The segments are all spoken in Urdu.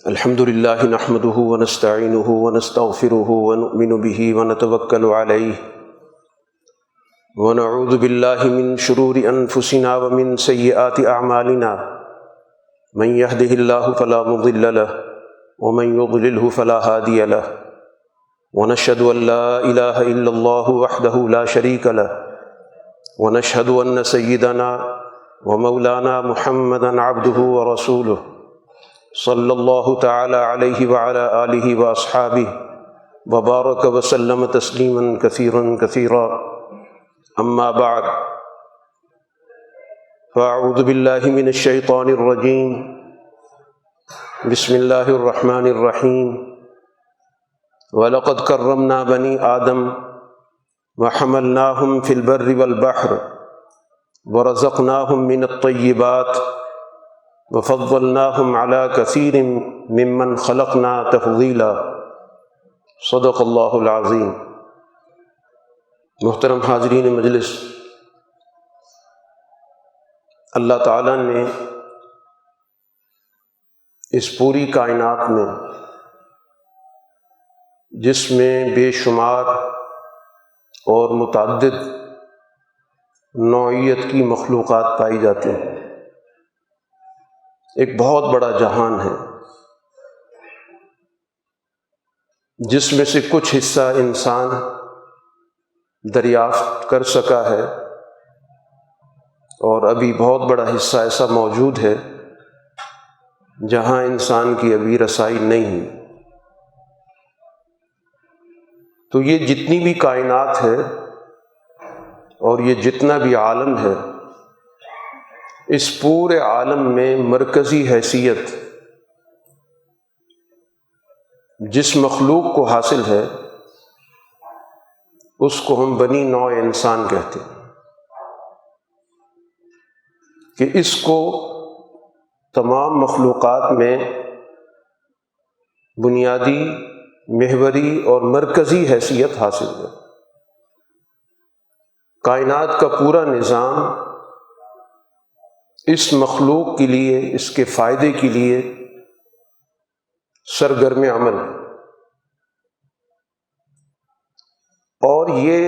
الحمد لله نحمده ونستعينه ونستغفره ونؤمن به ونتوكل عليه ونعوذ بالله من شرور أنفسنا ومن سيئات أعمالنا من يهده الله فلا مضل له ومن يضلله فلا هادي له ونشهد أن لا إله إلا الله وحده لا شريك له ونشهد أن سيدنا ومولانا محمدا عبده ورسوله صلی اللہ تعالی علیہ وعلى آلہ واصحابہ وبارک وسلم تسلیما کثیرا کثیرا اما بعد فاعوذ باللہ من الشیطان الرجیم بسم اللہ الرحمن الرحیم وَلَقَدْ كَرَّمْنَا بَنِي آدَمَ وَحَمَلْنَاهُمْ فِي الْبَرِّ وَالْبَحْرِ وَرَزَقْنَاهُمْ مِنَ الطَّيِّبَاتِ وفضلناهم على كثير ممن خلقنا تفضیلا صدق اللہ العظیم۔ محترم حاضرین مجلس، اللہ تعالیٰ نے اس پوری کائنات میں جس میں بے شمار اور متعدد نوعیت کی مخلوقات پائی جاتی ہیں، ایک بہت بڑا جہان ہے جس میں سے کچھ حصہ انسان دریافت کر سکا ہے اور ابھی بہت بڑا حصہ ایسا موجود ہے جہاں انسان کی ابھی رسائی نہیں ہے۔ تو یہ جتنی بھی کائنات ہے اور یہ جتنا بھی عالم ہے، اس پورے عالم میں مرکزی حیثیت جس مخلوق کو حاصل ہے اس کو ہم بنی نوع انسان کہتے ہیں، کہ اس کو تمام مخلوقات میں بنیادی، محوری اور مرکزی حیثیت حاصل ہے۔ کائنات کا پورا نظام اس مخلوق کے لیے، اس کے فائدے کے لیے سرگرم عمل ہے، اور یہ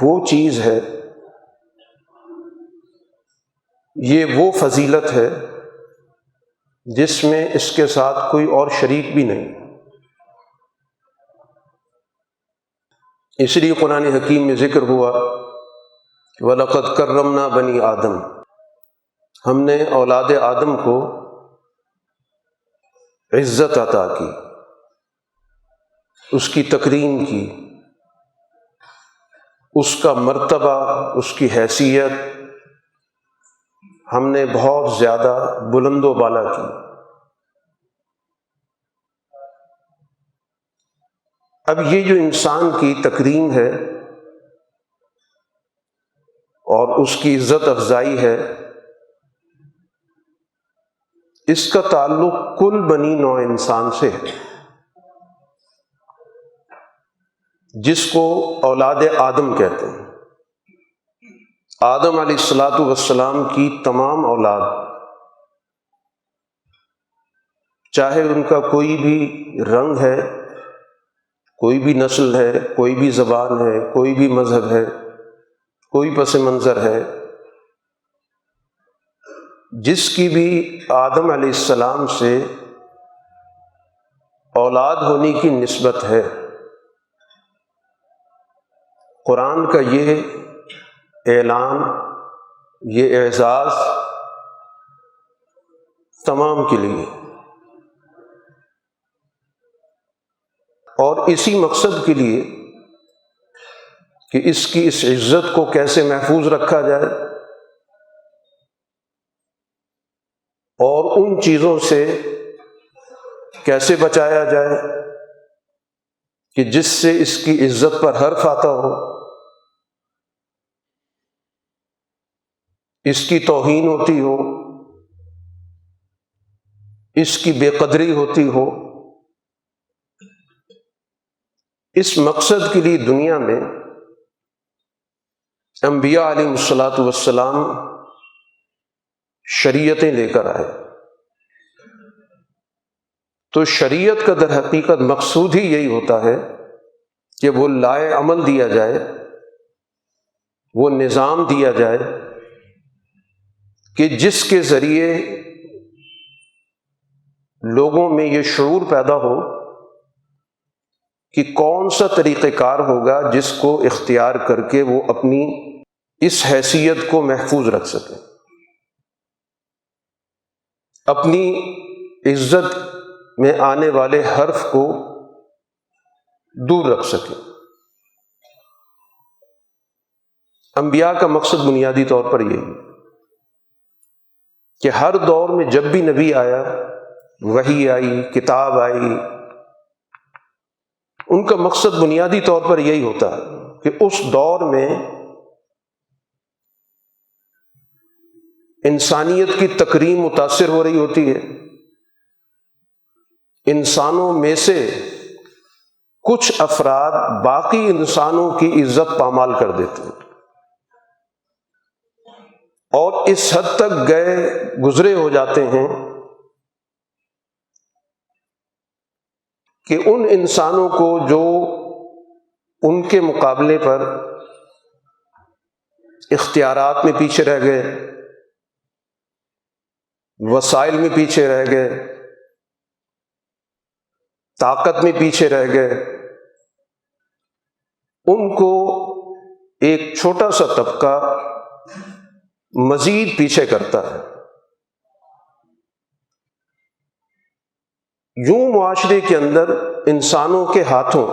وہ چیز ہے، یہ وہ فضیلت ہے جس میں اس کے ساتھ کوئی اور شریک بھی نہیں۔ اس لیے قرآن حکیم میں ذکر ہوا وَلَقَدْ كَرَّمْنَا بَنِي آدم، ہم نے اولاد آدم کو عزت عطا کی، اس کی تکریم کی، اس کا مرتبہ، اس کی حیثیت ہم نے بہت زیادہ بلند و بالا کی۔ اب یہ جو انسان کی تکریم ہے اور اس کی عزت افزائی ہے، اس کا تعلق کل بنی نوع انسان سے ہے، جس کو اولاد آدم کہتے ہیں۔ آدم علیہ السلام کی تمام اولاد، چاہے ان کا کوئی بھی رنگ ہے، کوئی بھی نسل ہے، کوئی بھی زبان ہے، کوئی بھی مذہب ہے، کوئی پس منظر ہے، جس کی بھی آدم علیہ السلام سے اولاد ہونے کی نسبت ہے، قرآن کا یہ اعلان، یہ اعزاز تمام کے لیے، اور اسی مقصد کے لیے کہ اس کی اس عزت کو کیسے محفوظ رکھا جائے اور ان چیزوں سے کیسے بچایا جائے کہ جس سے اس کی عزت پر حرف آتا ہو، اس کی توہین ہوتی ہو، اس کی بے قدری ہوتی ہو۔ اس مقصد کے لیے دنیا میں انبیاء علیہ الصلاۃ والسلام شریعتیں لے کر آئے۔ تو شریعت کا در حقیقت مقصود ہی یہی ہوتا ہے کہ وہ لائے عمل دیا جائے، وہ نظام دیا جائے کہ جس کے ذریعے لوگوں میں یہ شعور پیدا ہو کہ کون سا طریقہ کار ہوگا جس کو اختیار کر کے وہ اپنی اس حیثیت کو محفوظ رکھ سکیں، اپنی عزت میں آنے والے حرف کو دور رکھ سکیں۔ انبیاء کا مقصد بنیادی طور پر یہی کہ ہر دور میں جب بھی نبی آیا، وحی آئی، کتاب آئی، ان کا مقصد بنیادی طور پر یہی ہوتا ہے کہ اس دور میں انسانیت کی تکریم متاثر ہو رہی ہوتی ہے، انسانوں میں سے کچھ افراد باقی انسانوں کی عزت پامال کر دیتے ہیں، اور اس حد تک گزرے ہو جاتے ہیں کہ ان انسانوں کو جو ان کے مقابلے پر اختیارات میں پیچھے رہ گئے، وسائل میں پیچھے رہ گئے، طاقت میں پیچھے رہ گئے، ان کو ایک چھوٹا سا طبقہ مزید پیچھے کرتا ہے۔ یوں معاشرے کے اندر انسانوں کے ہاتھوں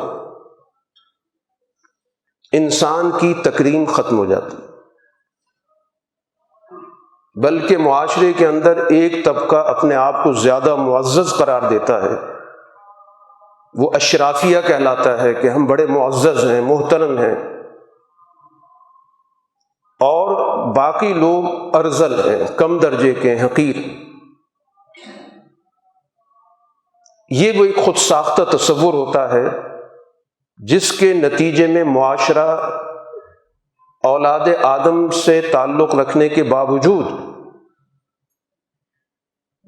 انسان کی تکریم ختم ہو جاتی، بلکہ معاشرے کے اندر ایک طبقہ اپنے آپ کو زیادہ معزز قرار دیتا ہے، وہ اشرافیہ کہلاتا ہے کہ ہم بڑے معزز ہیں، محترم ہیں، اور باقی لوگ ارذل ہیں، کم درجے کے، حقیر۔ یہ وہ ایک خود ساختہ تصور ہوتا ہے جس کے نتیجے میں معاشرہ اولاد آدم سے تعلق رکھنے کے باوجود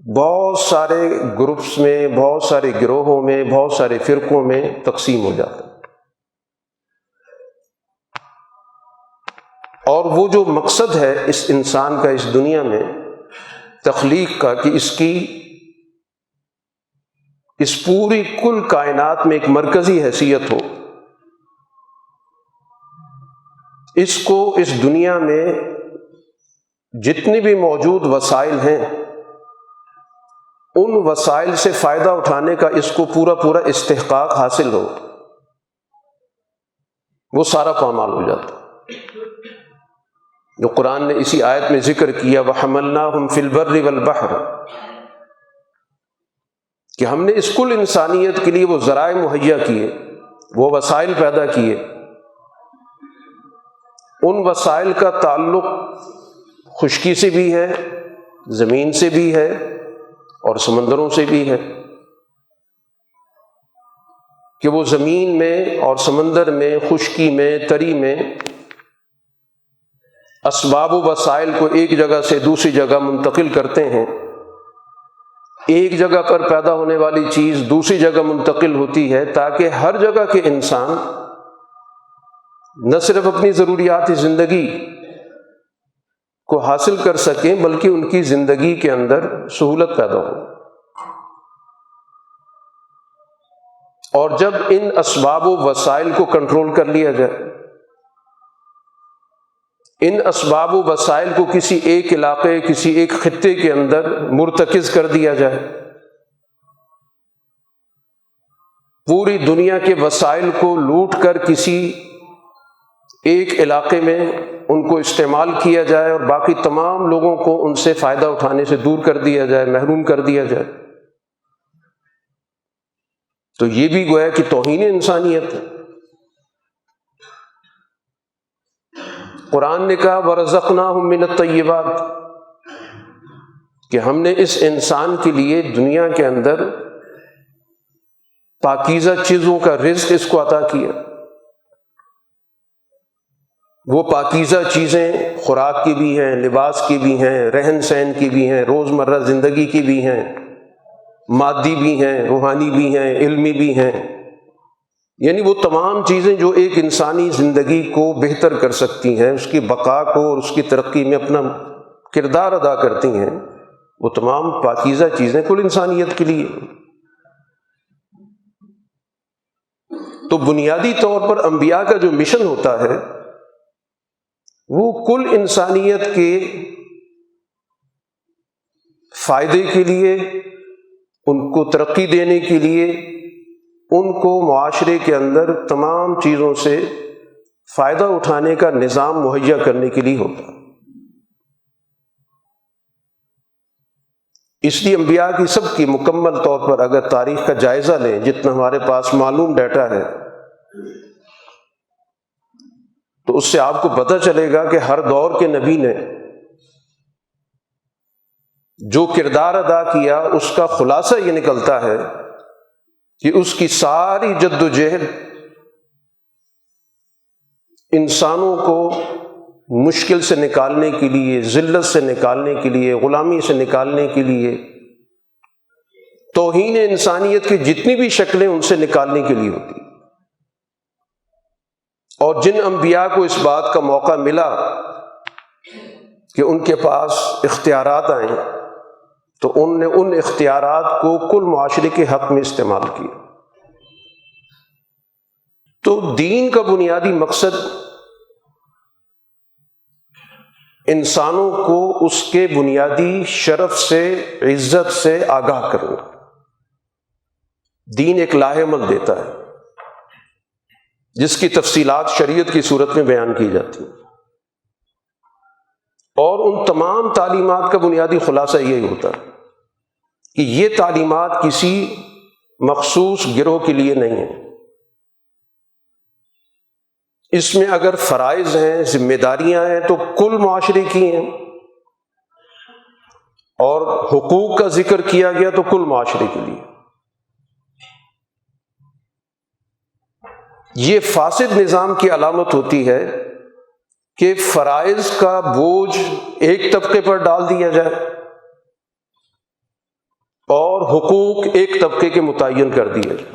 بہت سارے گروپس میں، بہت سارے گروہوں میں، بہت سارے فرقوں میں تقسیم ہو جاتا ہے۔ اور وہ جو مقصد ہے اس انسان کا اس دنیا میں تخلیق کا، کہ اس پوری کل کائنات میں ایک مرکزی حیثیت ہو، اس کو اس دنیا میں جتنے بھی موجود وسائل ہیں ان وسائل سے فائدہ اٹھانے کا اس کو پورا استحقاق حاصل ہو، وہ سارا پامال ہو جاتا، جو قرآن نے اسی آیت میں ذکر کیا، وَحَمَلْنَاهُمْ فِي الْبَرِّ وَالْبَحْرِ، کہ ہم نے اس کل انسانیت کے لیے وہ ذرائع مہیا کیے، وہ وسائل پیدا کیے، ان وسائل کا تعلق خشکی سے بھی ہے، زمین سے بھی ہے، اور سمندروں سے بھی ہے، کہ وہ زمین میں اور سمندر میں، خشکی میں، تری میں اسباب و وسائل کو ایک جگہ سے دوسری جگہ منتقل کرتے ہیں، ایک جگہ پر پیدا ہونے والی چیز دوسری جگہ منتقل ہوتی ہے، تاکہ ہر جگہ کے انسان نہ صرف اپنی ضروریات زندگی کو حاصل کر سکیں بلکہ ان کی زندگی کے اندر سہولت پیدا ہو۔ اور جب ان اسباب و وسائل کو کنٹرول کر لیا جائے، ان اسباب و وسائل کو کسی ایک علاقے، کسی ایک خطے کے اندر مرتکز کر دیا جائے، پوری دنیا کے وسائل کو لوٹ کر کسی ایک علاقے میں ان کو استعمال کیا جائے، اور باقی تمام لوگوں کو ان سے فائدہ اٹھانے سے دور کر دیا جائے، محروم کر دیا جائے، تو یہ بھی گویا کہ توہین انسانیت ہے۔ قرآن نے کہا وَرَزَقْنَاهُم مِّنَ الطَّيِّبَاتِ، کہ ہم نے اس انسان کے لیے دنیا کے اندر پاکیزہ چیزوں کا رزق اس کو عطا کیا۔ وہ پاکیزہ چیزیں خوراک کی بھی ہیں، لباس کی بھی ہیں، رہن سہن کی بھی ہیں، روزمرہ زندگی کی بھی ہیں، مادی بھی ہیں، روحانی بھی ہیں، علمی بھی ہیں، یعنی وہ تمام چیزیں جو ایک انسانی زندگی کو بہتر کر سکتی ہیں، اس کی بقا کو اور اس کی ترقی میں اپنا کردار ادا کرتی ہیں، وہ تمام پاکیزہ چیزیں کل انسانیت کے لیے۔ تو بنیادی طور پر انبیاء کا جو مشن ہوتا ہے وہ کل انسانیت کے فائدے کے لیے، ان کو ترقی دینے کے لیے، ان کو معاشرے کے اندر تمام چیزوں سے فائدہ اٹھانے کا نظام مہیا کرنے کے لیے ہوتا ہے۔ اس لیے انبیاء کی سب کی مکمل طور پر اگر تاریخ کا جائزہ لیں، جتنا ہمارے پاس معلوم ڈیٹا ہے، تو اس سے آپ کو پتہ چلے گا کہ ہر دور کے نبی نے جو کردار ادا کیا اس کا خلاصہ یہ نکلتا ہے کہ اس کی ساری جد و جہد انسانوں کو مشکل سے نکالنے کے لیے، ذلت سے نکالنے کے لیے، غلامی سے نکالنے کے لیے، توہین انسانیت کی جتنی بھی شکلیں ان سے نکالنے کے لیے ہوتی۔ اور جن انبیاء کو اس بات کا موقع ملا کہ ان کے پاس اختیارات آئیں تو ان نے ان اختیارات کو کل معاشرے کے حق میں استعمال کیا۔ تو دین کا بنیادی مقصد انسانوں کو اس کے بنیادی شرف سے، عزت سے آگاہ کرنا۔ دین ایک لاہ عمل دیتا ہے جس کی تفصیلات شریعت کی صورت میں بیان کی جاتی ہیں، اور ان تمام تعلیمات کا بنیادی خلاصہ یہی ہوتا ہے کہ یہ تعلیمات کسی مخصوص گروہ کے لیے نہیں ہیں۔ اس میں اگر فرائض ہیں، ذمہ داریاں ہیں تو کل معاشرے کی ہیں، اور حقوق کا ذکر کیا گیا تو کل معاشرے کے لیے۔ یہ فاسد نظام کی علامت ہوتی ہے کہ فرائض کا بوجھ ایک طبقے پر ڈال دیا جائے اور حقوق ایک طبقے کے متعین کر دیے جائے۔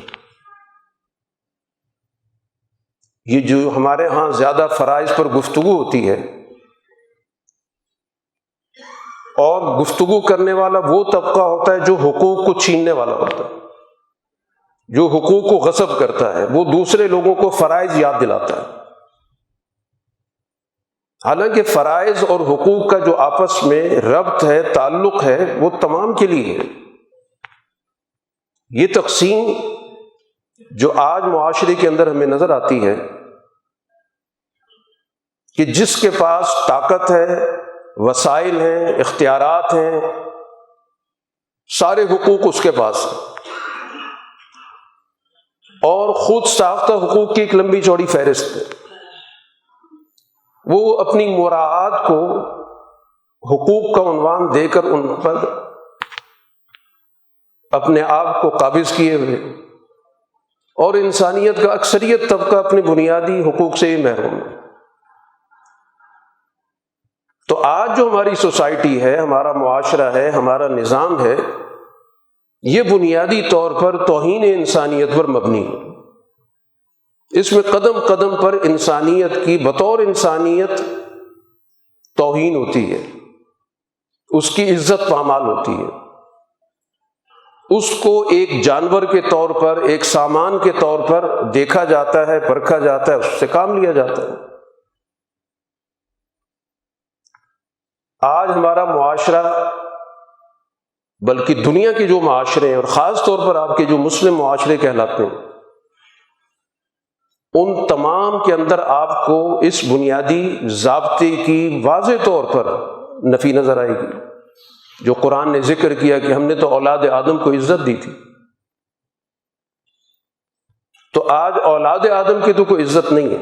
یہ جو ہمارے ہاں زیادہ فرائض پر گفتگو ہوتی ہے، اور گفتگو کرنے والا وہ طبقہ ہوتا ہے جو حقوق کو چھیننے والا ہوتا ہے، جو حقوق کو غصب کرتا ہے، وہ دوسرے لوگوں کو فرائض یاد دلاتا ہے۔ حالانکہ فرائض اور حقوق کا جو آپس میں ربط ہے، تعلق ہے، وہ تمام کے لیے ہے۔ یہ تقسیم جو آج معاشرے کے اندر ہمیں نظر آتی ہے کہ جس کے پاس طاقت ہے، وسائل ہیں، اختیارات ہیں، سارے حقوق اس کے پاس ہیں، اور خود ساختہ حقوق کی ایک لمبی چوڑی فہرست ہے۔ وہ اپنی مراعات کو حقوق کا عنوان دے کر ان پر اپنے آپ کو قابض کیے ہوئے، اور انسانیت کا اکثریت طبقہ اپنے بنیادی حقوق سے ہی محروم ہے۔ تو آج جو ہماری سوسائٹی ہے، ہمارا معاشرہ ہے، ہمارا نظام ہے، یہ بنیادی طور پر توہین انسانیت پر مبنی ہے۔ اس میں قدم قدم پر انسانیت کی بطور انسانیت توہین ہوتی ہے، اس کی عزت پامال ہوتی ہے، اس کو ایک جانور کے طور پر، ایک سامان کے طور پر دیکھا جاتا ہے، پرکھا جاتا ہے، اس سے کام لیا جاتا ہے۔ آج ہمارا معاشرہ، بلکہ دنیا کے جو معاشرے ہیں، اور خاص طور پر آپ کے جو مسلم معاشرے کہلاتے ہیں، ان تمام کے اندر آپ کو اس بنیادی ضابطے کی واضح طور پر نفی نظر آئے گی جو قرآن نے ذکر کیا کہ ہم نے تو اولاد آدم کو عزت دی تھی۔ تو آج اولاد آدم کی تو کوئی عزت نہیں ہے،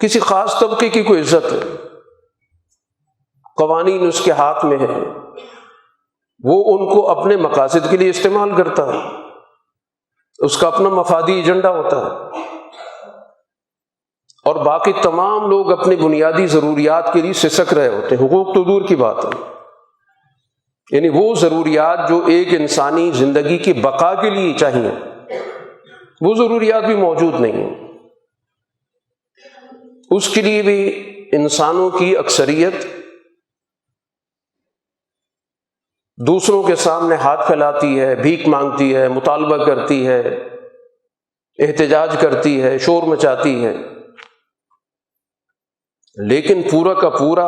کسی خاص طبقے کی کوئی عزت ہے، قوانین اس کے ہاتھ میں ہیں، وہ ان کو اپنے مقاصد کے لیے استعمال کرتا ہے، اس کا اپنا مفادی ایجنڈا ہوتا ہے، اور باقی تمام لوگ اپنی بنیادی ضروریات کے لیے سسک رہے ہوتے ہیں، حقوق تو دور کی بات ہے، یعنی وہ ضروریات جو ایک انسانی زندگی کی بقا کے لیے چاہیے وہ ضروریات بھی موجود نہیں ہیں۔ اس کے لیے بھی انسانوں کی اکثریت دوسروں کے سامنے ہاتھ پھیلاتی ہے، بھیک مانگتی ہے، مطالبہ کرتی ہے، احتجاج کرتی ہے، شور مچاتی ہے، لیکن پورا کا پورا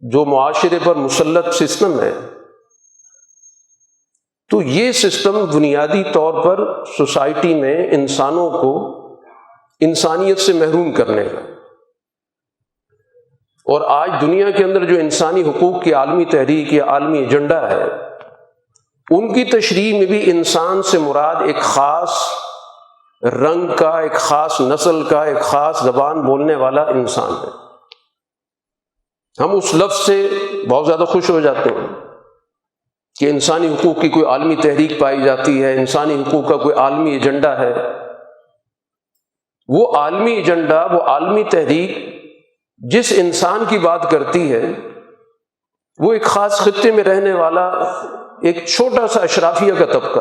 جو معاشرے پر مسلط سسٹم ہے، تو یہ سسٹم بنیادی طور پر سوسائٹی میں انسانوں کو انسانیت سے محروم کرنے کا، اور آج دنیا کے اندر جو انسانی حقوق کی عالمی تحریک یا عالمی ایجنڈا ہے، ان کی تشریح میں بھی انسان سے مراد ایک خاص رنگ کا، ایک خاص نسل کا، ایک خاص زبان بولنے والا انسان ہے۔ ہم اس لفظ سے بہت زیادہ خوش ہو جاتے ہیں کہ انسانی حقوق کی کوئی عالمی تحریک پائی جاتی ہے، انسانی حقوق کا کوئی عالمی ایجنڈا ہے۔ وہ عالمی ایجنڈا، وہ عالمی تحریک جس انسان کی بات کرتی ہے وہ ایک خاص خطے میں رہنے والا ایک چھوٹا سا اشرافیہ کا طبقہ،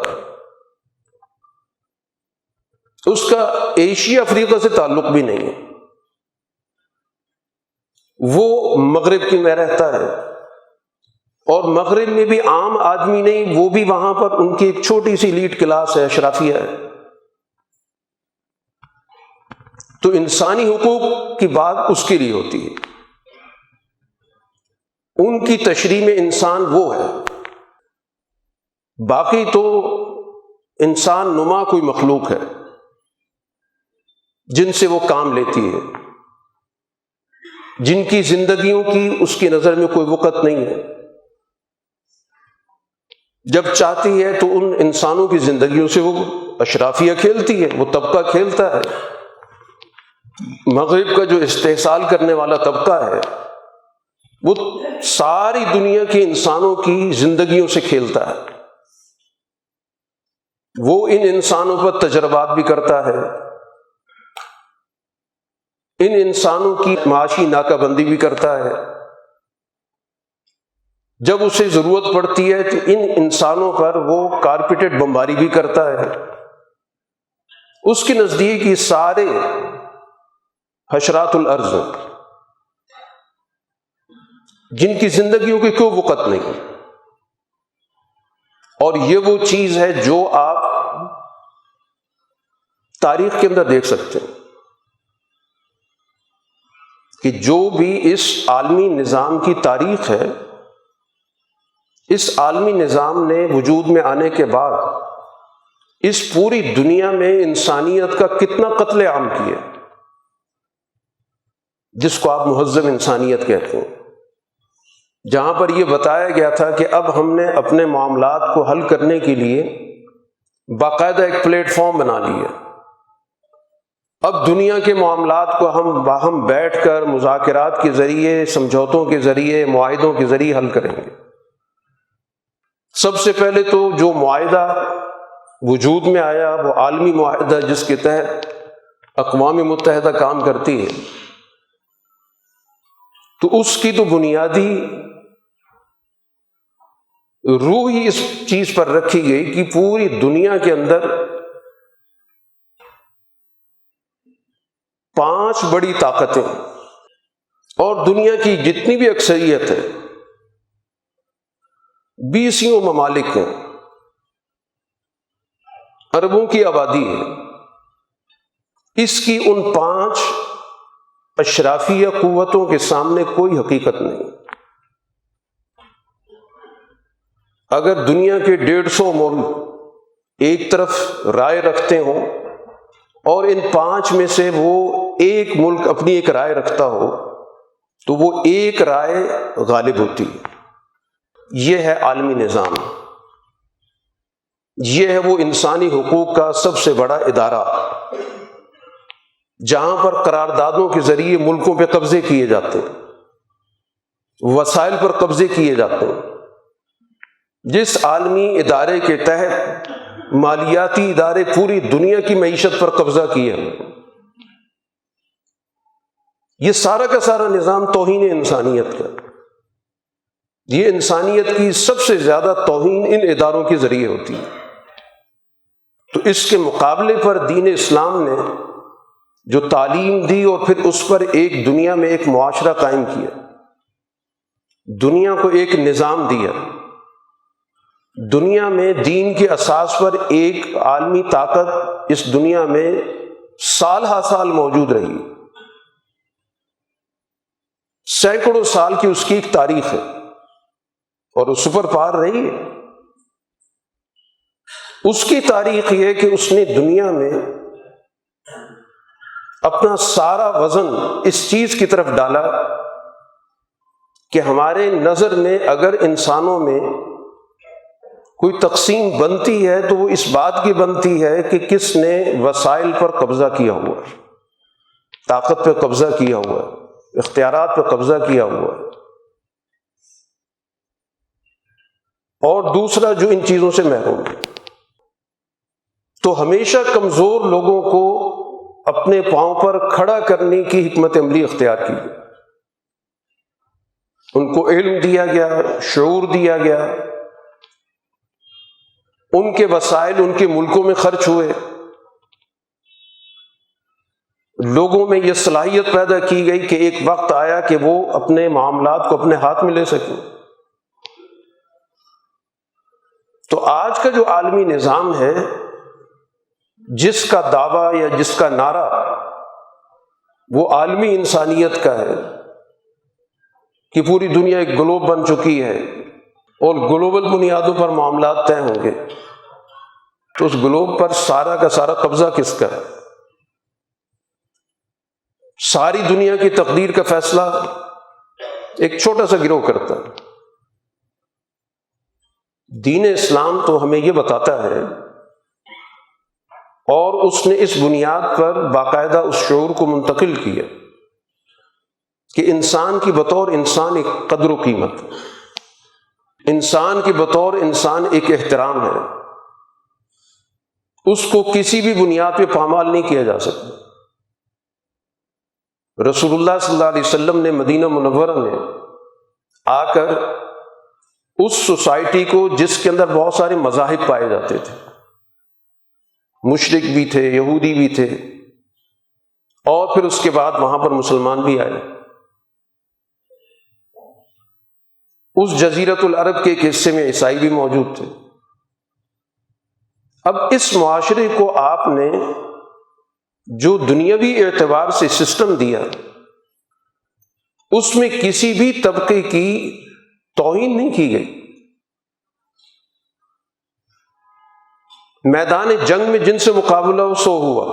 اس کا ایشیا افریقہ سے تعلق بھی نہیں ہے، وہ مغرب کی میں رہتا ہے، اور مغرب میں بھی عام آدمی نہیں، وہ بھی وہاں پر ان کی ایک چھوٹی سی ایلیٹ کلاس ہے، اشرافیہ ہے۔ تو انسانی حقوق کی بات اس کے لیے ہوتی ہے، ان کی تشریح میں انسان وہ ہے، باقی تو انسان نما کوئی مخلوق ہے جن سے وہ کام لیتی ہے، جن کی زندگیوں کی اس کی نظر میں کوئی وقت نہیں ہے، جب چاہتی ہے تو ان انسانوں کی زندگیوں سے وہ اشرافیہ کھیلتی ہے، وہ طبقہ کھیلتا ہے۔ مغرب کا جو استحصال کرنے والا طبقہ ہے وہ ساری دنیا کے انسانوں کی زندگیوں سے کھیلتا ہے، وہ ان انسانوں پر تجربات بھی کرتا ہے، ان انسانوں کی معاشی ناکہ بندی بھی کرتا ہے، جب اسے ضرورت پڑتی ہے تو ان انسانوں پر وہ کارپیٹڈ بمباری بھی کرتا ہے۔ اس کے نزدیک یہ سارے حشرات الارض جن کی زندگیوں کی کوئی وقت نہیں، اور یہ وہ چیز ہے جو آپ تاریخ کے اندر دیکھ سکتے ہیں کہ جو بھی اس عالمی نظام کی تاریخ ہے، اس عالمی نظام نے وجود میں آنے کے بعد اس پوری دنیا میں انسانیت کا کتنا قتل عام کیا، جس کو آپ مہذب انسانیت کہتے ہیں، جہاں پر یہ بتایا گیا تھا کہ اب ہم نے اپنے معاملات کو حل کرنے کے لیے باقاعدہ ایک پلیٹ فارم بنا لیا، اب دنیا کے معاملات کو ہم باہم بیٹھ کر مذاکرات کے ذریعے، سمجھوتوں کے ذریعے، معاہدوں کے ذریعے حل کریں گے۔ سب سے پہلے تو جو معاہدہ وجود میں آیا وہ عالمی معاہدہ جس کے تحت اقوام متحدہ کام کرتی ہے، تو اس کی تو بنیادی روح ہی اس چیز پر رکھی گئی کہ پوری دنیا کے اندر 5 بڑی طاقتیں اور دنیا کی جتنی بھی اکثریت ہے، 20 ممالک ہیں، اربوں کی آبادی ہے، اس کی ان 5 اشرافیہ قوتوں کے سامنے کوئی حقیقت نہیں۔ اگر دنیا کے 150 ملک ایک طرف رائے رکھتے ہوں اور ان 5 میں سے وہ ایک ملک اپنی ایک رائے رکھتا ہو تو وہ ایک رائے غالب ہوتی ہے۔ یہ ہے عالمی نظام، یہ ہے وہ انسانی حقوق کا سب سے بڑا ادارہ جہاں پر قراردادوں کے ذریعے ملکوں پہ قبضے کیے جاتے ہیں، وسائل پر قبضے کیے جاتے ہیں۔ جس عالمی ادارے کے تحت مالیاتی ادارے پوری دنیا کی معیشت پر قبضہ کیے ہیں، یہ سارا کا سارا نظام توہین انسانیت کا، یہ انسانیت کی سب سے زیادہ توہین ان اداروں کے ذریعے ہوتی ہے۔ تو اس کے مقابلے پر دین اسلام نے جو تعلیم دی اور پھر اس پر ایک دنیا میں ایک معاشرہ قائم کیا، دنیا کو ایک نظام دیا، دنیا میں دین کے اساس پر ایک عالمی طاقت اس دنیا میں سال ہا سال موجود رہی، سینکڑوں سال کی اس کی ایک تاریخ ہے اور وہ سپر پاور رہی ہے۔ اس کی تاریخ یہ کہ اس نے دنیا میں اپنا سارا وزن اس چیز کی طرف ڈالا کہ ہمارے نظر میں اگر انسانوں میں کوئی تقسیم بنتی ہے تو وہ اس بات کی بنتی ہے کہ کس نے وسائل پر قبضہ کیا ہوا ہے، طاقت پہ قبضہ کیا ہوا ہے، اختیارات پہ قبضہ کیا ہوا ہے، اور دوسرا جو ان چیزوں سے محروم ہے۔ تو ہمیشہ کمزور لوگوں کو اپنے پاؤں پر کھڑا کرنے کی حکمت عملی اختیار کی گئی، ان کو علم دیا گیا، شعور دیا گیا، ان کے وسائل ان کے ملکوں میں خرچ ہوئے، لوگوں میں یہ صلاحیت پیدا کی گئی کہ ایک وقت آیا کہ وہ اپنے معاملات کو اپنے ہاتھ میں لے سکیں۔ تو آج کا جو عالمی نظام ہے، جس کا دعویٰ یا جس کا نعرہ وہ عالمی انسانیت کا ہے کہ پوری دنیا ایک گلوب بن چکی ہے اور گلوبل بنیادوں پر معاملات طے ہوں گے، تو اس گلوب پر سارا کا سارا قبضہ کس کا ہے؟ ساری دنیا کی تقدیر کا فیصلہ ایک چھوٹا سا گروہ کرتا ہے۔ دین اسلام تو ہمیں یہ بتاتا ہے، اور اس نے اس بنیاد پر باقاعدہ اس شعور کو منتقل کیا کہ انسان کی بطور انسان ایک قدر و قیمت، انسان کی بطور انسان ایک احترام ہے، اس کو کسی بھی بنیاد پہ پامال نہیں کیا جا سکتا۔ رسول اللہ صلی اللہ علیہ وسلم نے مدینہ منورہ میں آ کر اس سوسائٹی کو جس کے اندر بہت سارے مذاہب پائے جاتے تھے، مشرک بھی تھے، یہودی بھی تھے، اور پھر اس کے بعد وہاں پر مسلمان بھی آئے، اس جزیرۃ العرب کے ایک حصے میں عیسائی بھی موجود تھے۔ اب اس معاشرے کو آپ نے جو دنیاوی اعتبار سے سسٹم دیا، اس میں کسی بھی طبقے کی توہین نہیں کی گئی۔ میدان جنگ میں جن سے مقابلہ ہو سو ہوا،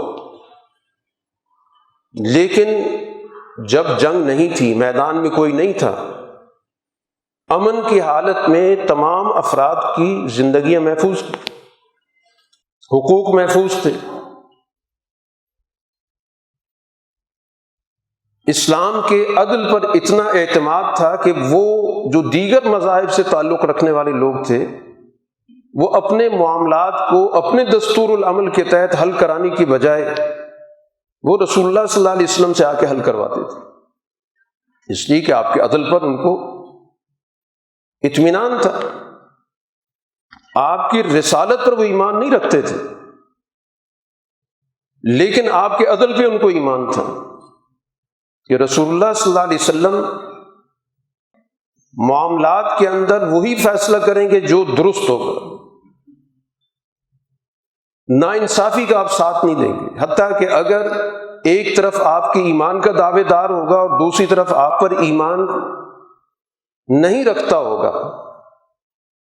لیکن جب جنگ نہیں تھی، میدان میں کوئی نہیں تھا، امن کی حالت میں تمام افراد کی زندگیاں محفوظ تھیں، حقوق محفوظ تھے۔ اسلام کے عدل پر اتنا اعتماد تھا کہ وہ جو دیگر مذاہب سے تعلق رکھنے والے لوگ تھے، وہ اپنے معاملات کو اپنے دستور العمل کے تحت حل کرانے کی بجائے وہ رسول اللہ صلی اللہ علیہ وسلم سے آ کے حل کرواتے تھے، اس لیے کہ آپ کے عدل پر ان کو اطمینان تھا، آپ کی رسالت پر وہ ایمان نہیں رکھتے تھے، لیکن آپ کے عدل پہ ان کو ایمان تھا کہ رسول اللہ صلی اللہ علیہ وسلم معاملات کے اندر وہی فیصلہ کریں گے جو درست ہوگا، نا انصافی کا آپ ساتھ نہیں دیں گے، حتیٰ کہ اگر ایک طرف آپ کے ایمان کا دعوے دار ہوگا اور دوسری طرف آپ پر ایمان نہیں رکھتا ہوگا،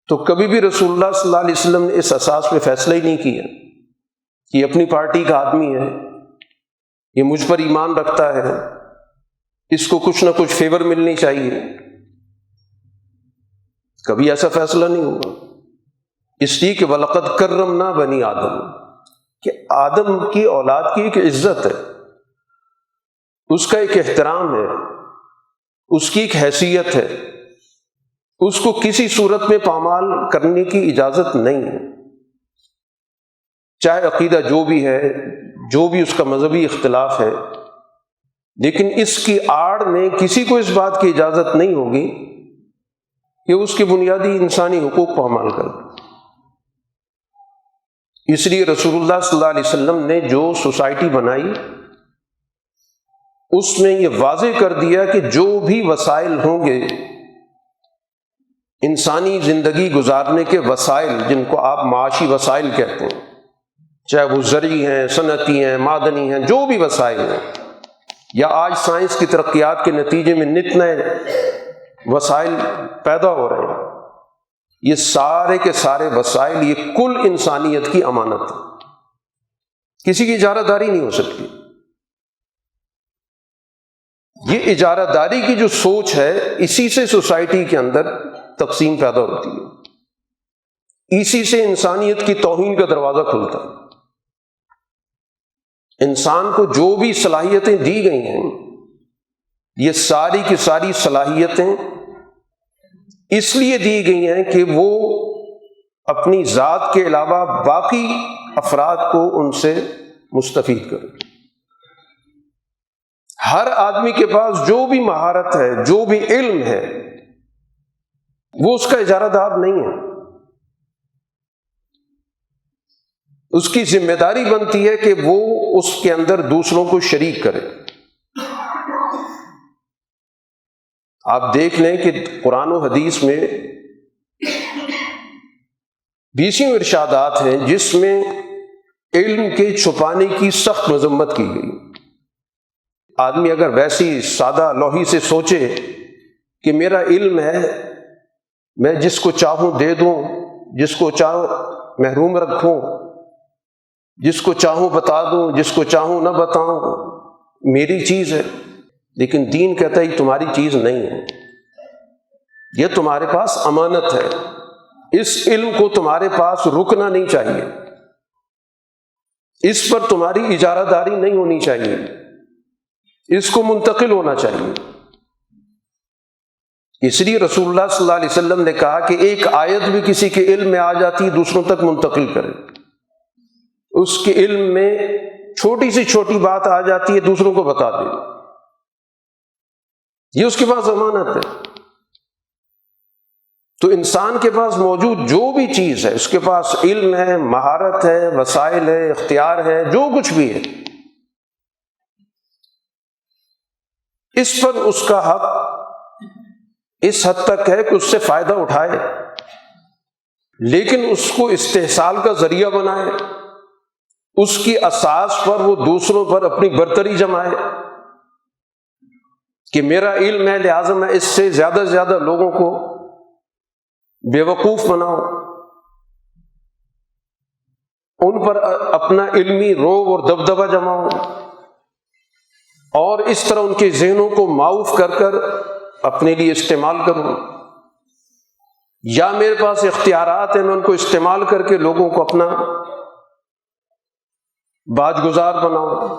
تو کبھی بھی رسول اللہ صلی اللہ علیہ وسلم نے اس اساس پہ فیصلہ ہی نہیں کیا کہ یہ اپنی پارٹی کا آدمی ہے، یہ مجھ پر ایمان رکھتا ہے، اس کو کچھ نہ کچھ فیور ملنی چاہیے، کبھی ایسا فیصلہ نہیں ہوگا۔ اس لیے کہ وَلَقَدْ كَرَّمْنَا بَنِي آدم، کہ آدم کی اولاد کی ایک عزت ہے، اس کا ایک احترام ہے، اس کی ایک حیثیت ہے، اس کو کسی صورت میں پامال کرنے کی اجازت نہیں ہے، چاہے عقیدہ جو بھی ہے، جو بھی اس کا مذہبی اختلاف ہے، لیکن اس کی آڑ میں کسی کو اس بات کی اجازت نہیں ہوگی کہ اس کے بنیادی انسانی حقوق پامال کرے۔ اس لیے رسول اللہ صلی اللہ علیہ وسلم نے جو سوسائٹی بنائی اس میں یہ واضح کر دیا کہ جو بھی وسائل ہوں گے، انسانی زندگی گزارنے کے وسائل، جن کو آپ معاشی وسائل کہتے ہیں، چاہے وہ زرعی ہیں، صنعتی ہیں، معدنی ہیں، جو بھی وسائل ہیں، یا آج سائنس کی ترقیات کے نتیجے میں نت نئے وسائل پیدا ہو رہے ہیں، یہ سارے کے سارے وسائل یہ کل انسانیت کی امانت ہے، کسی کی اجارہ داری نہیں ہو سکتی۔ یہ اجارہ داری کی جو سوچ ہے، اسی سے سوسائٹی کے اندر تقسیم پیدا ہوتی ہے، اسی سے انسانیت کی توہین کا دروازہ کھلتا ہے۔ انسان کو جو بھی صلاحیتیں دی گئی ہیں، یہ ساری کی ساری صلاحیتیں اس لیے دی گئی ہیں کہ وہ اپنی ذات کے علاوہ باقی افراد کو ان سے مستفید کرے۔ ہر آدمی کے پاس جو بھی مہارت ہے، جو بھی علم ہے، وہ اس کا اجارہ دار نہیں ہے۔ اس کی ذمہ داری بنتی ہے کہ وہ اس کے اندر دوسروں کو شریک کرے۔ آپ دیکھ لیں کہ قرآن و حدیث میں 20 ارشادات ہیں جس میں علم کے چھپانے کی سخت مذمت کی گئی۔ آدمی اگر ویسی سادہ لوحی سے سوچے کہ میرا علم ہے، میں جس کو چاہوں دے دوں، جس کو چاہوں محروم رکھوں، جس کو چاہوں بتا دوں، جس کو چاہوں نہ بتاؤں، میری چیز ہے، لیکن دین کہتا ہے یہ تمہاری چیز نہیں ہے، یہ تمہارے پاس امانت ہے، اس علم کو تمہارے پاس رکنا نہیں چاہیے، اس پر تمہاری اجارہ داری نہیں ہونی چاہیے، اس کو منتقل ہونا چاہیے۔ اس لیے رسول اللہ صلی اللہ علیہ وسلم نے کہا کہ ایک آیت بھی کسی کے علم میں آ جاتی ہے، دوسروں تک منتقل کرے۔ اس کے علم میں چھوٹی سی چھوٹی بات آ جاتی ہے، دوسروں کو بتا دے، یہ اس کے پاس امانت ہے۔ تو انسان کے پاس موجود جو بھی چیز ہے، اس کے پاس علم ہے، مہارت ہے، وسائل ہے، اختیار ہے، جو کچھ بھی ہے، اس پر اس کا حق اس حد تک ہے کہ اس سے فائدہ اٹھائے، لیکن اس کو استحصال کا ذریعہ بنائے، اس کی اساس پر وہ دوسروں پر اپنی برتری جمائے کہ میرا علم ہے لہٰذا میں اس سے زیادہ سے زیادہ لوگوں کو بے وقوف بناؤں، ان پر اپنا علمی روب اور دبدبہ جماؤں، اور اس طرح ان کے ذہنوں کو معاف کر کر اپنے لیے استعمال کروں، یا میرے پاس اختیارات ہیں، میں ان کو استعمال کر کے لوگوں کو اپنا باج گزار بناؤں،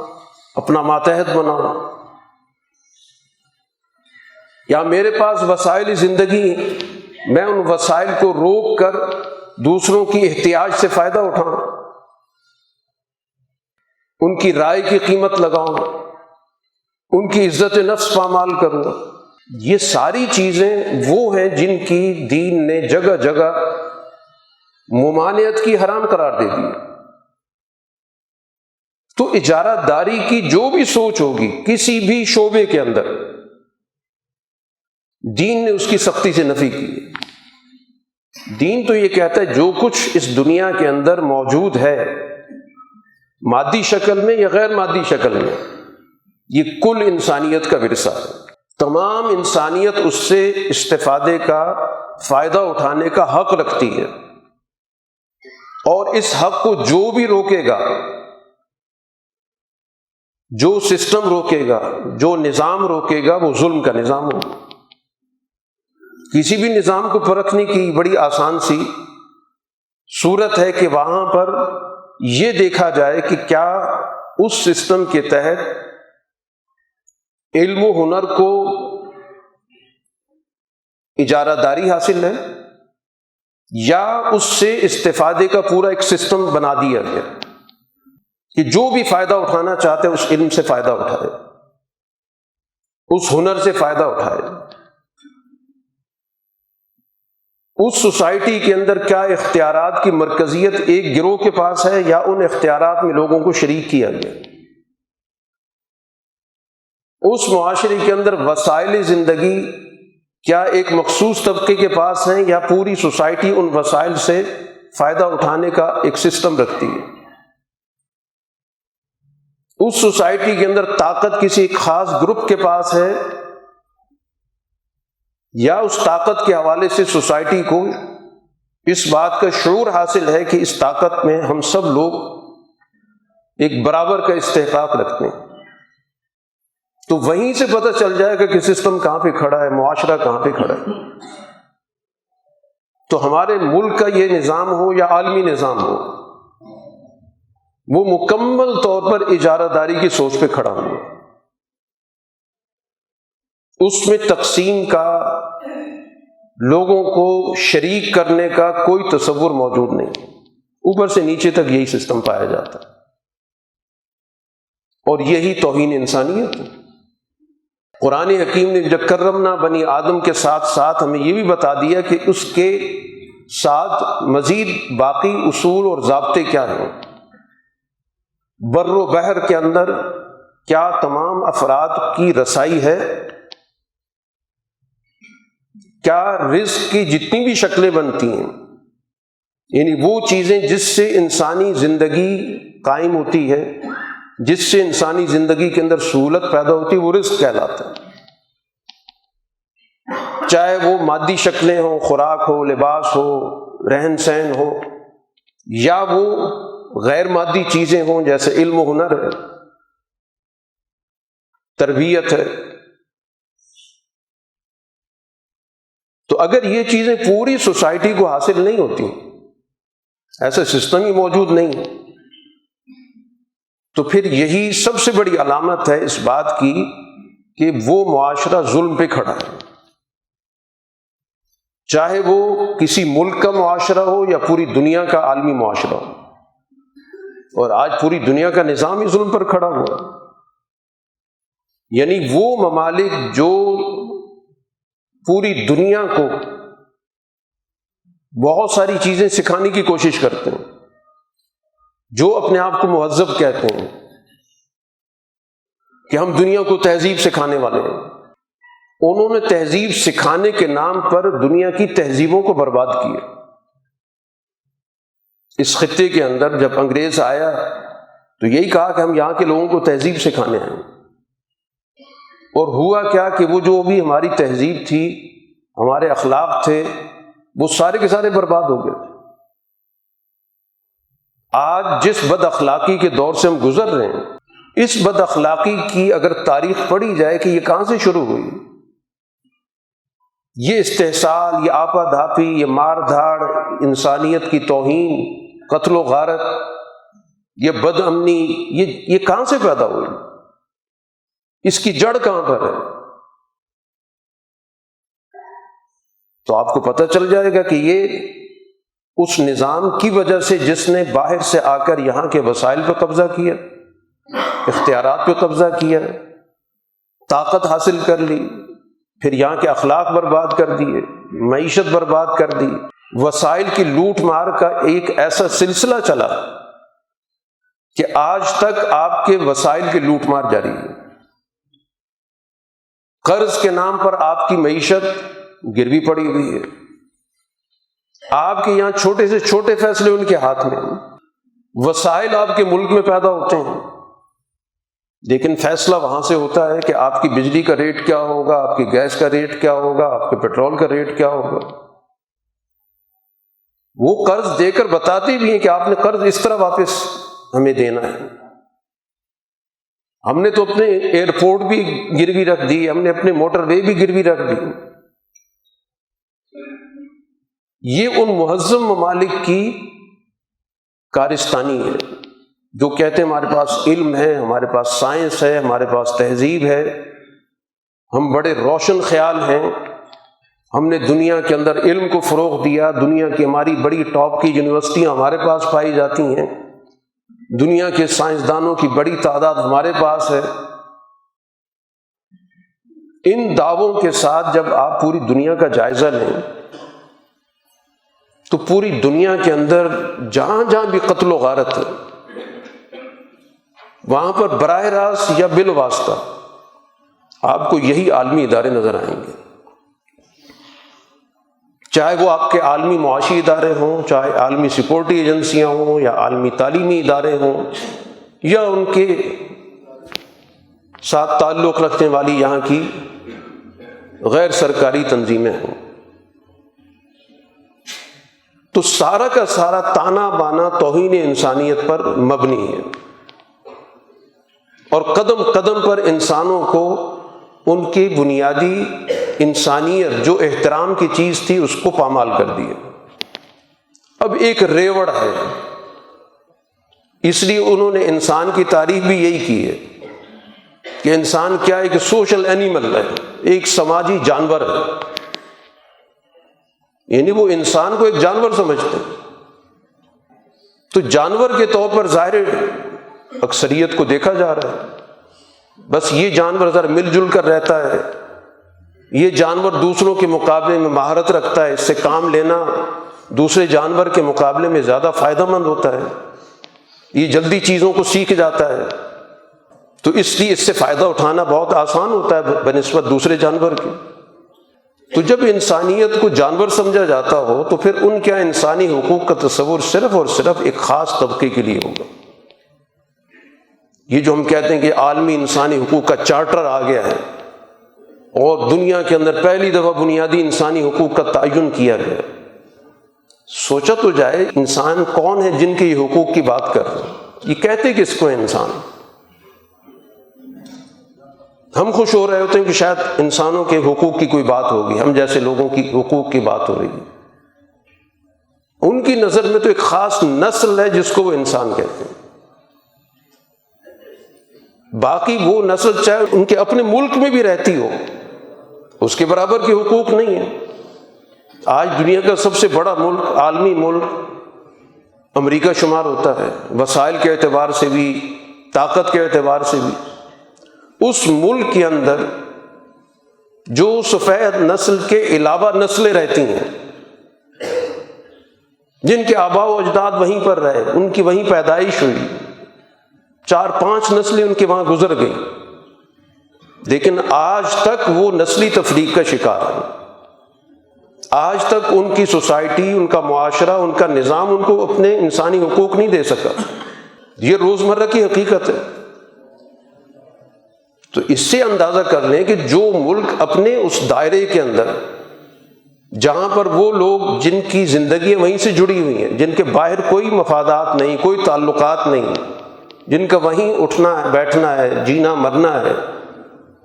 اپنا ماتحت بناؤں، یا میرے پاس وسائل زندگی، میں ان وسائل کو روک کر دوسروں کی احتیاج سے فائدہ اٹھاؤں، ان کی رائے کی قیمت لگاؤں، ان کی عزت نفس پامال کروں۔ یہ ساری چیزیں وہ ہیں جن کی دین نے جگہ جگہ ممانعت کی حرام قرار دے دی۔ تو اجارہ داری کی جو بھی سوچ ہوگی کسی بھی شعبے کے اندر، دین نے اس کی سختی سے نفی کی ہے۔ دین تو یہ کہتا ہے جو کچھ اس دنیا کے اندر موجود ہے، مادی شکل میں یا غیر مادی شکل میں، یہ کل انسانیت کا ورثہ ہے، تمام انسانیت اس سے استفادے کا، فائدہ اٹھانے کا حق رکھتی ہے، اور اس حق کو جو بھی روکے گا، جو سسٹم روکے گا، جو نظام روکے گا، وہ ظلم کا نظام ہوگا۔ کسی بھی نظام کو پرکھنے کی بڑی آسان سی صورت ہے کہ وہاں پر یہ دیکھا جائے کہ کیا اس سسٹم کے تحت علم و ہنر کو اجارہ داری حاصل ہے، یا اس سے استفادے کا پورا ایک سسٹم بنا دیا گیا کہ جو بھی فائدہ اٹھانا چاہتے اس علم سے فائدہ اٹھائے۔ اس ہنر سے فائدہ اٹھائے۔ اس سوسائٹی کے اندر کیا اختیارات کی مرکزیت ایک گروہ کے پاس ہے یا ان اختیارات میں لوگوں کو شریک کیا گیا؟ اس معاشرے کے اندر وسائل زندگی کیا ایک مخصوص طبقے کے پاس ہیں یا پوری سوسائٹی ان وسائل سے فائدہ اٹھانے کا ایک سسٹم رکھتی ہے؟ اس سوسائٹی کے اندر طاقت کسی ایک خاص گروپ کے پاس ہے یا اس طاقت کے حوالے سے سوسائٹی کو اس بات کا شعور حاصل ہے کہ اس طاقت میں ہم سب لوگ ایک برابر کا استحقاق رکھتے ہیں؟ تو وہیں سے پتہ چل جائے گا کہ سسٹم کہاں پہ کھڑا ہے، معاشرہ کہاں پہ کھڑا ہے۔ تو ہمارے ملک کا یہ نظام ہو یا عالمی نظام ہو، وہ مکمل طور پر اجارہ داری کی سوچ پہ کھڑا ہوا۔ اس میں تقسیم کا، لوگوں کو شریک کرنے کا کوئی تصور موجود نہیں، اوپر سے نیچے تک یہی سسٹم پایا جاتا ہے، اور یہی توہین انسانیت ہے۔ قرآن حکیم نے جب کرمنا بنی آدم کے ساتھ ساتھ ہمیں یہ بھی بتا دیا کہ اس کے ساتھ مزید باقی اصول اور ضابطے کیا ہیں۔ بر و بحر کے اندر کیا تمام افراد کی رسائی ہے، کیا رزق کی جتنی بھی شکلیں بنتی ہیں، یعنی وہ چیزیں جس سے انسانی زندگی قائم ہوتی ہے، جس سے انسانی زندگی کے اندر سہولت پیدا ہوتی ہے، وہ رزق کہلاتا ہے۔ چاہے وہ مادی شکلیں ہوں، خوراک ہو، لباس ہو، رہن سہن ہو، یا وہ غیر مادی چیزیں ہوں جیسے علم و ہنر ہے، تربیت ہے۔ تو اگر یہ چیزیں پوری سوسائٹی کو حاصل نہیں ہوتی، ایسا سسٹم ہی موجود نہیں، تو پھر یہی سب سے بڑی علامت ہے اس بات کی کہ وہ معاشرہ ظلم پہ کھڑا ہے، چاہے وہ کسی ملک کا معاشرہ ہو یا پوری دنیا کا عالمی معاشرہ ہو۔ اور آج پوری دنیا کا نظام ہی ظلم پر کھڑا ہوا، یعنی وہ ممالک جو پوری دنیا کو بہت ساری چیزیں سکھانے کی کوشش کرتے ہیں، جو اپنے آپ کو مہذب کہتے ہیں کہ ہم دنیا کو تہذیب سکھانے والے ہیں، انہوں نے تہذیب سکھانے کے نام پر دنیا کی تہذیبوں کو برباد کیا۔ اس خطے کے اندر جب انگریز آیا تو یہی کہا کہ ہم یہاں کے لوگوں کو تہذیب سکھانے ہیں، اور ہوا کیا کہ وہ جو بھی ہماری تہذیب تھی، ہمارے اخلاق تھے، وہ سارے کے سارے برباد ہو گئے۔ آج جس بد اخلاقی کے دور سے ہم گزر رہے ہیں، اس بد اخلاقی کی اگر تاریخ پڑھی جائے کہ یہ کہاں سے شروع ہوئی، یہ استحصال، یہ آپا دھاپی، یہ مار دھاڑ، انسانیت کی توہین، قتل و غارت، یہ بد امنی، یہ کہاں سے پیدا ہوئی، اس کی جڑ کہاں پر ہے؟ تو آپ کو پتہ چل جائے گا کہ یہ اس نظام کی وجہ سے جس نے باہر سے آ کر یہاں کے وسائل پہ قبضہ کیا، اختیارات پہ قبضہ کیا، طاقت حاصل کر لی، پھر یہاں کے اخلاق برباد کر دیے، معیشت برباد کر دی، وسائل کی لوٹ مار کا ایک ایسا سلسلہ چلا کہ آج تک آپ کے وسائل کی لوٹ مار جاری ہے۔ قرض کے نام پر آپ کی معیشت گروی پڑی ہوئی ہے، آپ کے یہاں چھوٹے سے چھوٹے فیصلے ان کے ہاتھ میں، وسائل آپ کے ملک میں پیدا ہوتے ہیں، لیکن فیصلہ وہاں سے ہوتا ہے کہ آپ کی بجلی کا ریٹ کیا ہوگا، آپ کی گیس کا ریٹ کیا ہوگا، آپ کے پیٹرول کا ریٹ کیا ہوگا۔ وہ قرض دے کر بتاتے بھی ہیں کہ آپ نے قرض اس طرح واپس ہمیں دینا ہے۔ ہم نے تو اپنے ایئرپورٹ بھی گروی رکھ دی، ہم نے اپنے موٹر وے بھی گروی رکھ دی۔ یہ ان مہذب ممالک کی کارستانی ہے جو کہتے ہیں ہمارے پاس علم ہے، ہمارے پاس سائنس ہے، ہمارے پاس تہذیب ہے، ہم بڑے روشن خیال ہیں، ہم نے دنیا کے اندر علم کو فروغ دیا، دنیا کی ہماری بڑی ٹاپ کی یونیورسٹیاں ہمارے پاس پائی جاتی ہیں، دنیا کے سائنسدانوں کی بڑی تعداد ہمارے پاس ہے۔ ان دعووں کے ساتھ جب آپ پوری دنیا کا جائزہ لیں تو پوری دنیا کے اندر جہاں جہاں بھی قتل و غارت ہے وہاں پر براہ راست یا بالواسطہ آپ کو یہی عالمی ادارے نظر آئیں گے، چاہے وہ آپ کے عالمی معاشی ادارے ہوں، چاہے عالمی سیکورٹی ایجنسیاں ہوں، یا عالمی تعلیمی ادارے ہوں، یا ان کے ساتھ تعلق رکھنے والی یہاں کی غیر سرکاری تنظیمیں ہوں، تو سارا کا سارا تانا بانا توہین انسانیت پر مبنی ہے، اور قدم قدم پر انسانوں کو ان کی بنیادی انسانیت جو احترام کی چیز تھی اس کو پامال کر دیا۔ اب ایک ریوڑ ہے، اس لیے انہوں نے انسان کی تعریف بھی یہی کی ہے کہ انسان کیا ہے، ایک سوشل اینیمل ہے، ایک سماجی جانور ہے، یعنی وہ انسان کو ایک جانور سمجھتے ہیں۔ تو جانور کے طور پر ظاہر اکثریت کو دیکھا جا رہا ہے، بس یہ جانور ذرا مل جل کر رہتا ہے، یہ جانور دوسروں کے مقابلے میں مہارت رکھتا ہے، اس سے کام لینا دوسرے جانور کے مقابلے میں زیادہ فائدہ مند ہوتا ہے، یہ جلدی چیزوں کو سیکھ جاتا ہے، تو اس لیے اس سے فائدہ اٹھانا بہت آسان ہوتا ہے بنسبت دوسرے جانور کے۔ تو جب انسانیت کو جانور سمجھا جاتا ہو تو پھر ان کیا انسانی حقوق کا تصور صرف اور صرف ایک خاص طبقے کے لیے ہوگا۔ یہ جو ہم کہتے ہیں کہ عالمی انسانی حقوق کا چارٹر آ گیا ہے اور دنیا کے اندر پہلی دفعہ بنیادی انسانی حقوق کا تعین کیا گیا، سوچا تو جائے انسان کون ہے جن کے یہ حقوق کی بات کر رہے ہیں، یہ کہتے کس کو انسان؟ ہم خوش ہو رہے ہوتے ہیں کہ شاید انسانوں کے حقوق کی کوئی بات ہوگی، ہم جیسے لوگوں کی حقوق کی بات ہو رہی ہے، ان کی نظر میں تو ایک خاص نسل ہے جس کو وہ انسان کہتے ہیں، باقی وہ نسل چاہے ان کے اپنے ملک میں بھی رہتی ہو اس کے برابر کے حقوق نہیں ہیں۔ آج دنیا کا سب سے بڑا ملک، عالمی ملک امریکہ شمار ہوتا ہے، وسائل کے اعتبار سے بھی، طاقت کے اعتبار سے بھی۔ اس ملک کے اندر جو سفید نسل کے علاوہ نسلیں رہتی ہیں، جن کے آباء و اجداد وہیں پر رہے، ان کی وہیں پیدائش ہوئی، 4-5 نسلیں ان کے وہاں گزر گئیں، لیکن آج تک وہ نسلی تفریق کا شکار ہے۔ آج تک ان کی سوسائٹی، ان کا معاشرہ، ان کا نظام ان کو اپنے انسانی حقوق نہیں دے سکا۔ یہ روزمرہ کی حقیقت ہے۔ تو اس سے اندازہ کر لیں کہ جو ملک اپنے اس دائرے کے اندر، جہاں پر وہ لوگ جن کی زندگیاں وہیں سے جڑی ہوئی ہیں، جن کے باہر کوئی مفادات نہیں، کوئی تعلقات نہیں، جن کا وہیں اٹھنا ہے، بیٹھنا ہے، جینا مرنا ہے،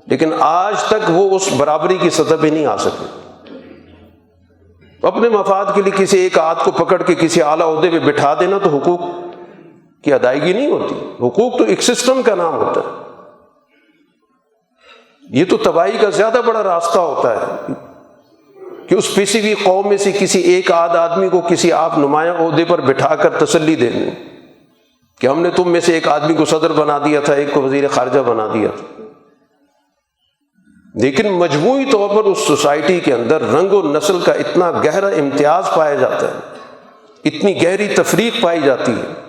لیکن آج تک وہ اس برابری کی سطح پہ نہیں آ سکے۔ اپنے مفاد کے لیے کسی ایک آدھ کو پکڑ کے کسی اعلیٰ عہدے پہ بٹھا دینا تو حقوق کی ادائیگی نہیں ہوتی۔ حقوق تو ایک سسٹم کا نام ہوتا ہے۔ یہ تو تباہی کا زیادہ بڑا راستہ ہوتا ہے کہ اس پسی ہوئی قوم میں سے کسی ایک آدھ آدمی کو کسی آپ نمایاں عہدے پر بٹھا کر تسلی دے دیں کہ ہم نے تم میں سے ایک آدمی کو صدر بنا دیا تھا، ایک کو وزیر خارجہ بنا دیا تھا، لیکن مجموعی طور پر اس سوسائٹی کے اندر رنگ و نسل کا اتنا گہرا امتیاز پایا جاتا ہے، اتنی گہری تفریق پائی جاتی ہے۔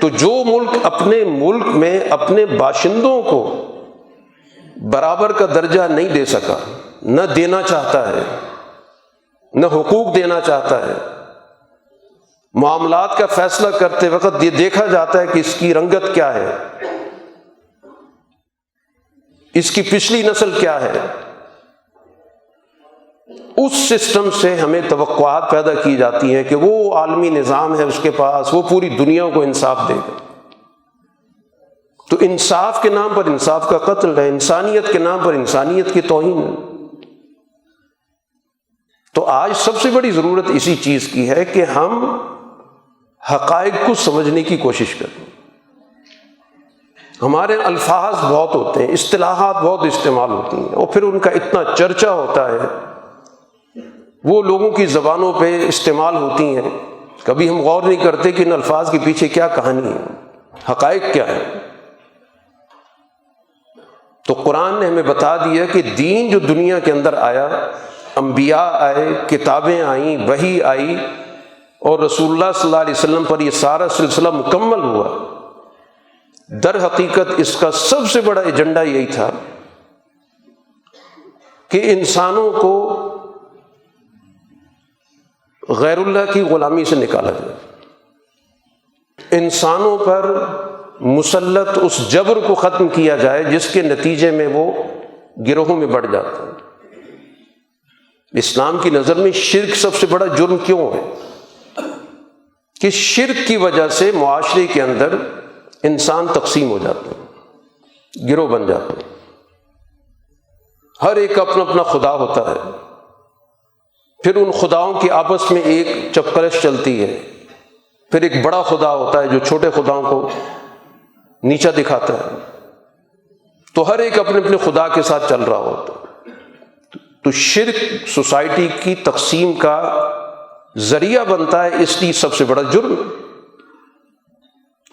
تو جو ملک اپنے ملک میں اپنے باشندوں کو برابر کا درجہ نہیں دے سکا، نہ دینا چاہتا ہے، نہ حقوق دینا چاہتا ہے، معاملات کا فیصلہ کرتے وقت یہ دیکھا جاتا ہے کہ اس کی رنگت کیا ہے، اس کی پچھلی نسل کیا ہے، اس سسٹم سے ہمیں توقعات پیدا کی جاتی ہیں کہ وہ عالمی نظام ہے اس کے پاس، وہ پوری دنیا کو انصاف دے گا۔ تو انصاف کے نام پر انصاف کا قتل ہے، انسانیت کے نام پر انسانیت کی توہین ہے۔ تو آج سب سے بڑی ضرورت اسی چیز کی ہے کہ ہم حقائق کو سمجھنے کی کوشش کریں۔ ہمارے الفاظ بہت ہوتے ہیں، اصطلاحات بہت استعمال ہوتی ہیں، اور پھر ان کا اتنا چرچا ہوتا ہے، وہ لوگوں کی زبانوں پہ استعمال ہوتی ہیں، کبھی ہم غور نہیں کرتے کہ ان الفاظ کے پیچھے کیا کہانی ہے، حقائق کیا ہے۔ تو قرآن نے ہمیں بتا دیا کہ دین جو دنیا کے اندر آیا، انبیاء آئے، کتابیں آئیں، وحی آئی، اور رسول اللہ صلی اللہ علیہ وسلم پر یہ سارا سلسلہ مکمل ہوا۔ در حقیقت اس کا سب سے بڑا ایجنڈا یہی تھا کہ انسانوں کو غیر اللہ کی غلامی سے نکالا جائے، انسانوں پر مسلط اس جبر کو ختم کیا جائے جس کے نتیجے میں وہ گروہوں میں بڑھ جاتا ہے۔ اسلام کی نظر میں شرک سب سے بڑا جرم کیوں ہے؟ کہ شرک کی وجہ سے معاشرے کے اندر انسان تقسیم ہو جاتے ہیں، گروہ بن جاتے ہیں، ہر ایک اپنا اپنا خدا ہوتا ہے، پھر ان خداؤں کی آپس میں ایک چپکلش چلتی ہے، پھر ایک بڑا خدا ہوتا ہے جو چھوٹے خداؤں کو نیچا دکھاتا ہے، تو ہر ایک اپنے اپنے خدا کے ساتھ چل رہا ہوتا ہے۔ تو شرک سوسائٹی کی تقسیم کا ذریعہ بنتا ہے، اس لیے سب سے بڑا جرم۔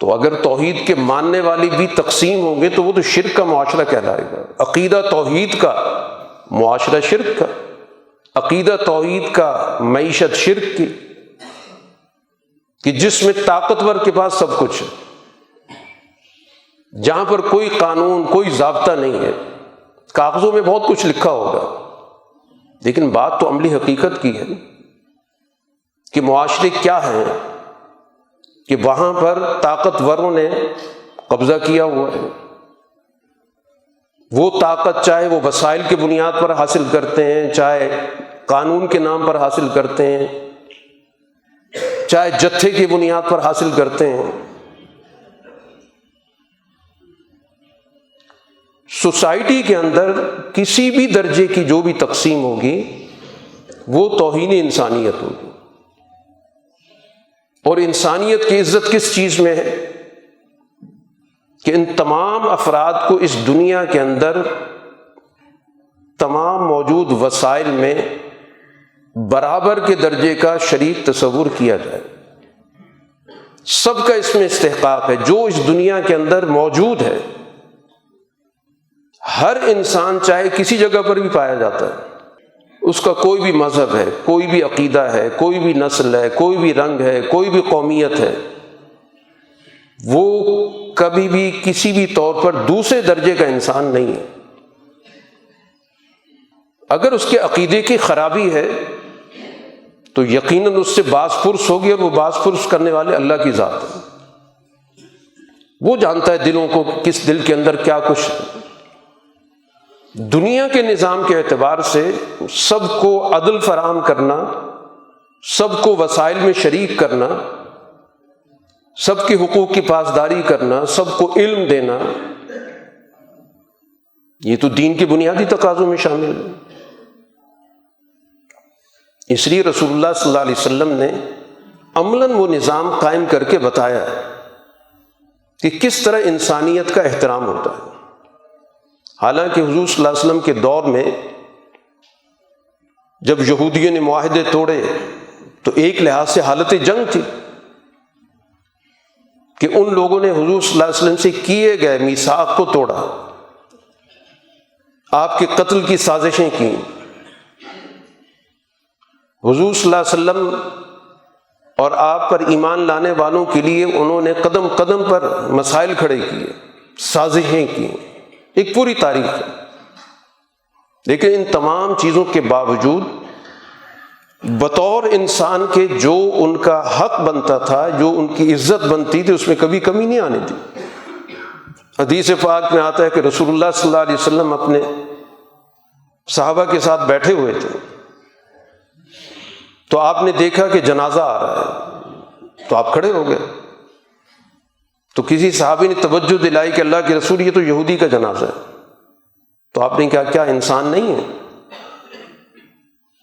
تو اگر توحید کے ماننے والی بھی تقسیم ہوں گے تو وہ تو شرک کا معاشرہ کہلائے گا۔ عقیدہ توحید کا، معاشرہ شرک کا، عقیدہ توحید کا، معیشت شرک کی، کہ جس میں طاقتور کے پاس سب کچھ ہے، جہاں پر کوئی قانون، کوئی ضابطہ نہیں ہے، کاغذوں میں بہت کچھ لکھا ہوگا، لیکن بات تو عملی حقیقت کی ہے کہ معاشرے کیا ہیں، کہ وہاں پر طاقتوروں نے قبضہ کیا ہوا ہے، وہ طاقت چاہے وہ وسائل کی بنیاد پر حاصل کرتے ہیں، چاہے قانون کے نام پر حاصل کرتے ہیں، چاہے جتھے کی بنیاد پر حاصل کرتے ہیں۔ سوسائٹی کے اندر کسی بھی درجے کی جو بھی تقسیم ہوگی وہ توہین انسانیت ہوگی۔ اور انسانیت کی عزت کس چیز میں ہے؟ کہ ان تمام افراد کو اس دنیا کے اندر تمام موجود وسائل میں برابر کے درجے کا شریک تصور کیا جائے، سب کا اس میں استحقاق ہے۔ جو اس دنیا کے اندر موجود ہے، ہر انسان چاہے کسی جگہ پر بھی پایا جاتا ہے، اس کا کوئی بھی مذہب ہے، کوئی بھی عقیدہ ہے، کوئی بھی نسل ہے، کوئی بھی رنگ ہے، کوئی بھی قومیت ہے، وہ کبھی بھی کسی بھی طور پر دوسرے درجے کا انسان نہیں ہے۔ اگر اس کے عقیدے کی خرابی ہے تو یقیناً اس سے باز پرس ہوگی، اور وہ باز پرس کرنے والے اللہ کی ذات ہے۔ وہ جانتا ہے دلوں کو، کس دل کے اندر کیا کچھ ہے۔ دنیا کے نظام کے اعتبار سے سب کو عدل فراہم کرنا، سب کو وسائل میں شریک کرنا، سب کے حقوق کی پاسداری کرنا، سب کو علم دینا، یہ تو دین کے بنیادی تقاضوں میں شامل ہے۔ اس لیے رسول اللہ صلی اللہ علیہ وسلم نے عملاً وہ نظام قائم کر کے بتایا کہ کس طرح انسانیت کا احترام ہوتا ہے۔ حالانکہ حضور صلی اللہ علیہ وسلم کے دور میں جب یہودیوں نے معاہدے توڑے تو ایک لحاظ سے حالت جنگ تھی کہ ان لوگوں نے حضور صلی اللہ علیہ وسلم سے کیے گئے میثاق کو توڑا، آپ کے قتل کی سازشیں کی۔ حضور صلی اللہ علیہ وسلم اور آپ پر ایمان لانے والوں کے لیے انہوں نے قدم قدم پر مسائل کھڑے کیے، سازشیں کی، ایک پوری تاریخ ہے۔ لیکن ان تمام چیزوں کے باوجود بطور انسان کے جو ان کا حق بنتا تھا، جو ان کی عزت بنتی تھی، اس میں کبھی کمی نہیں آنے دی۔ حدیث پاک میں آتا ہے کہ رسول اللہ صلی اللہ علیہ وسلم اپنے صحابہ کے ساتھ بیٹھے ہوئے تھے، تو آپ نے دیکھا کہ جنازہ آ رہا ہے، تو آپ کھڑے ہو گئے۔ تو کسی صحابی نے توجہ دلائی کہ اللہ کے رسول یہ تو یہودی کا جنازہ ہے، تو آپ نے کہا کیا انسان نہیں ہے؟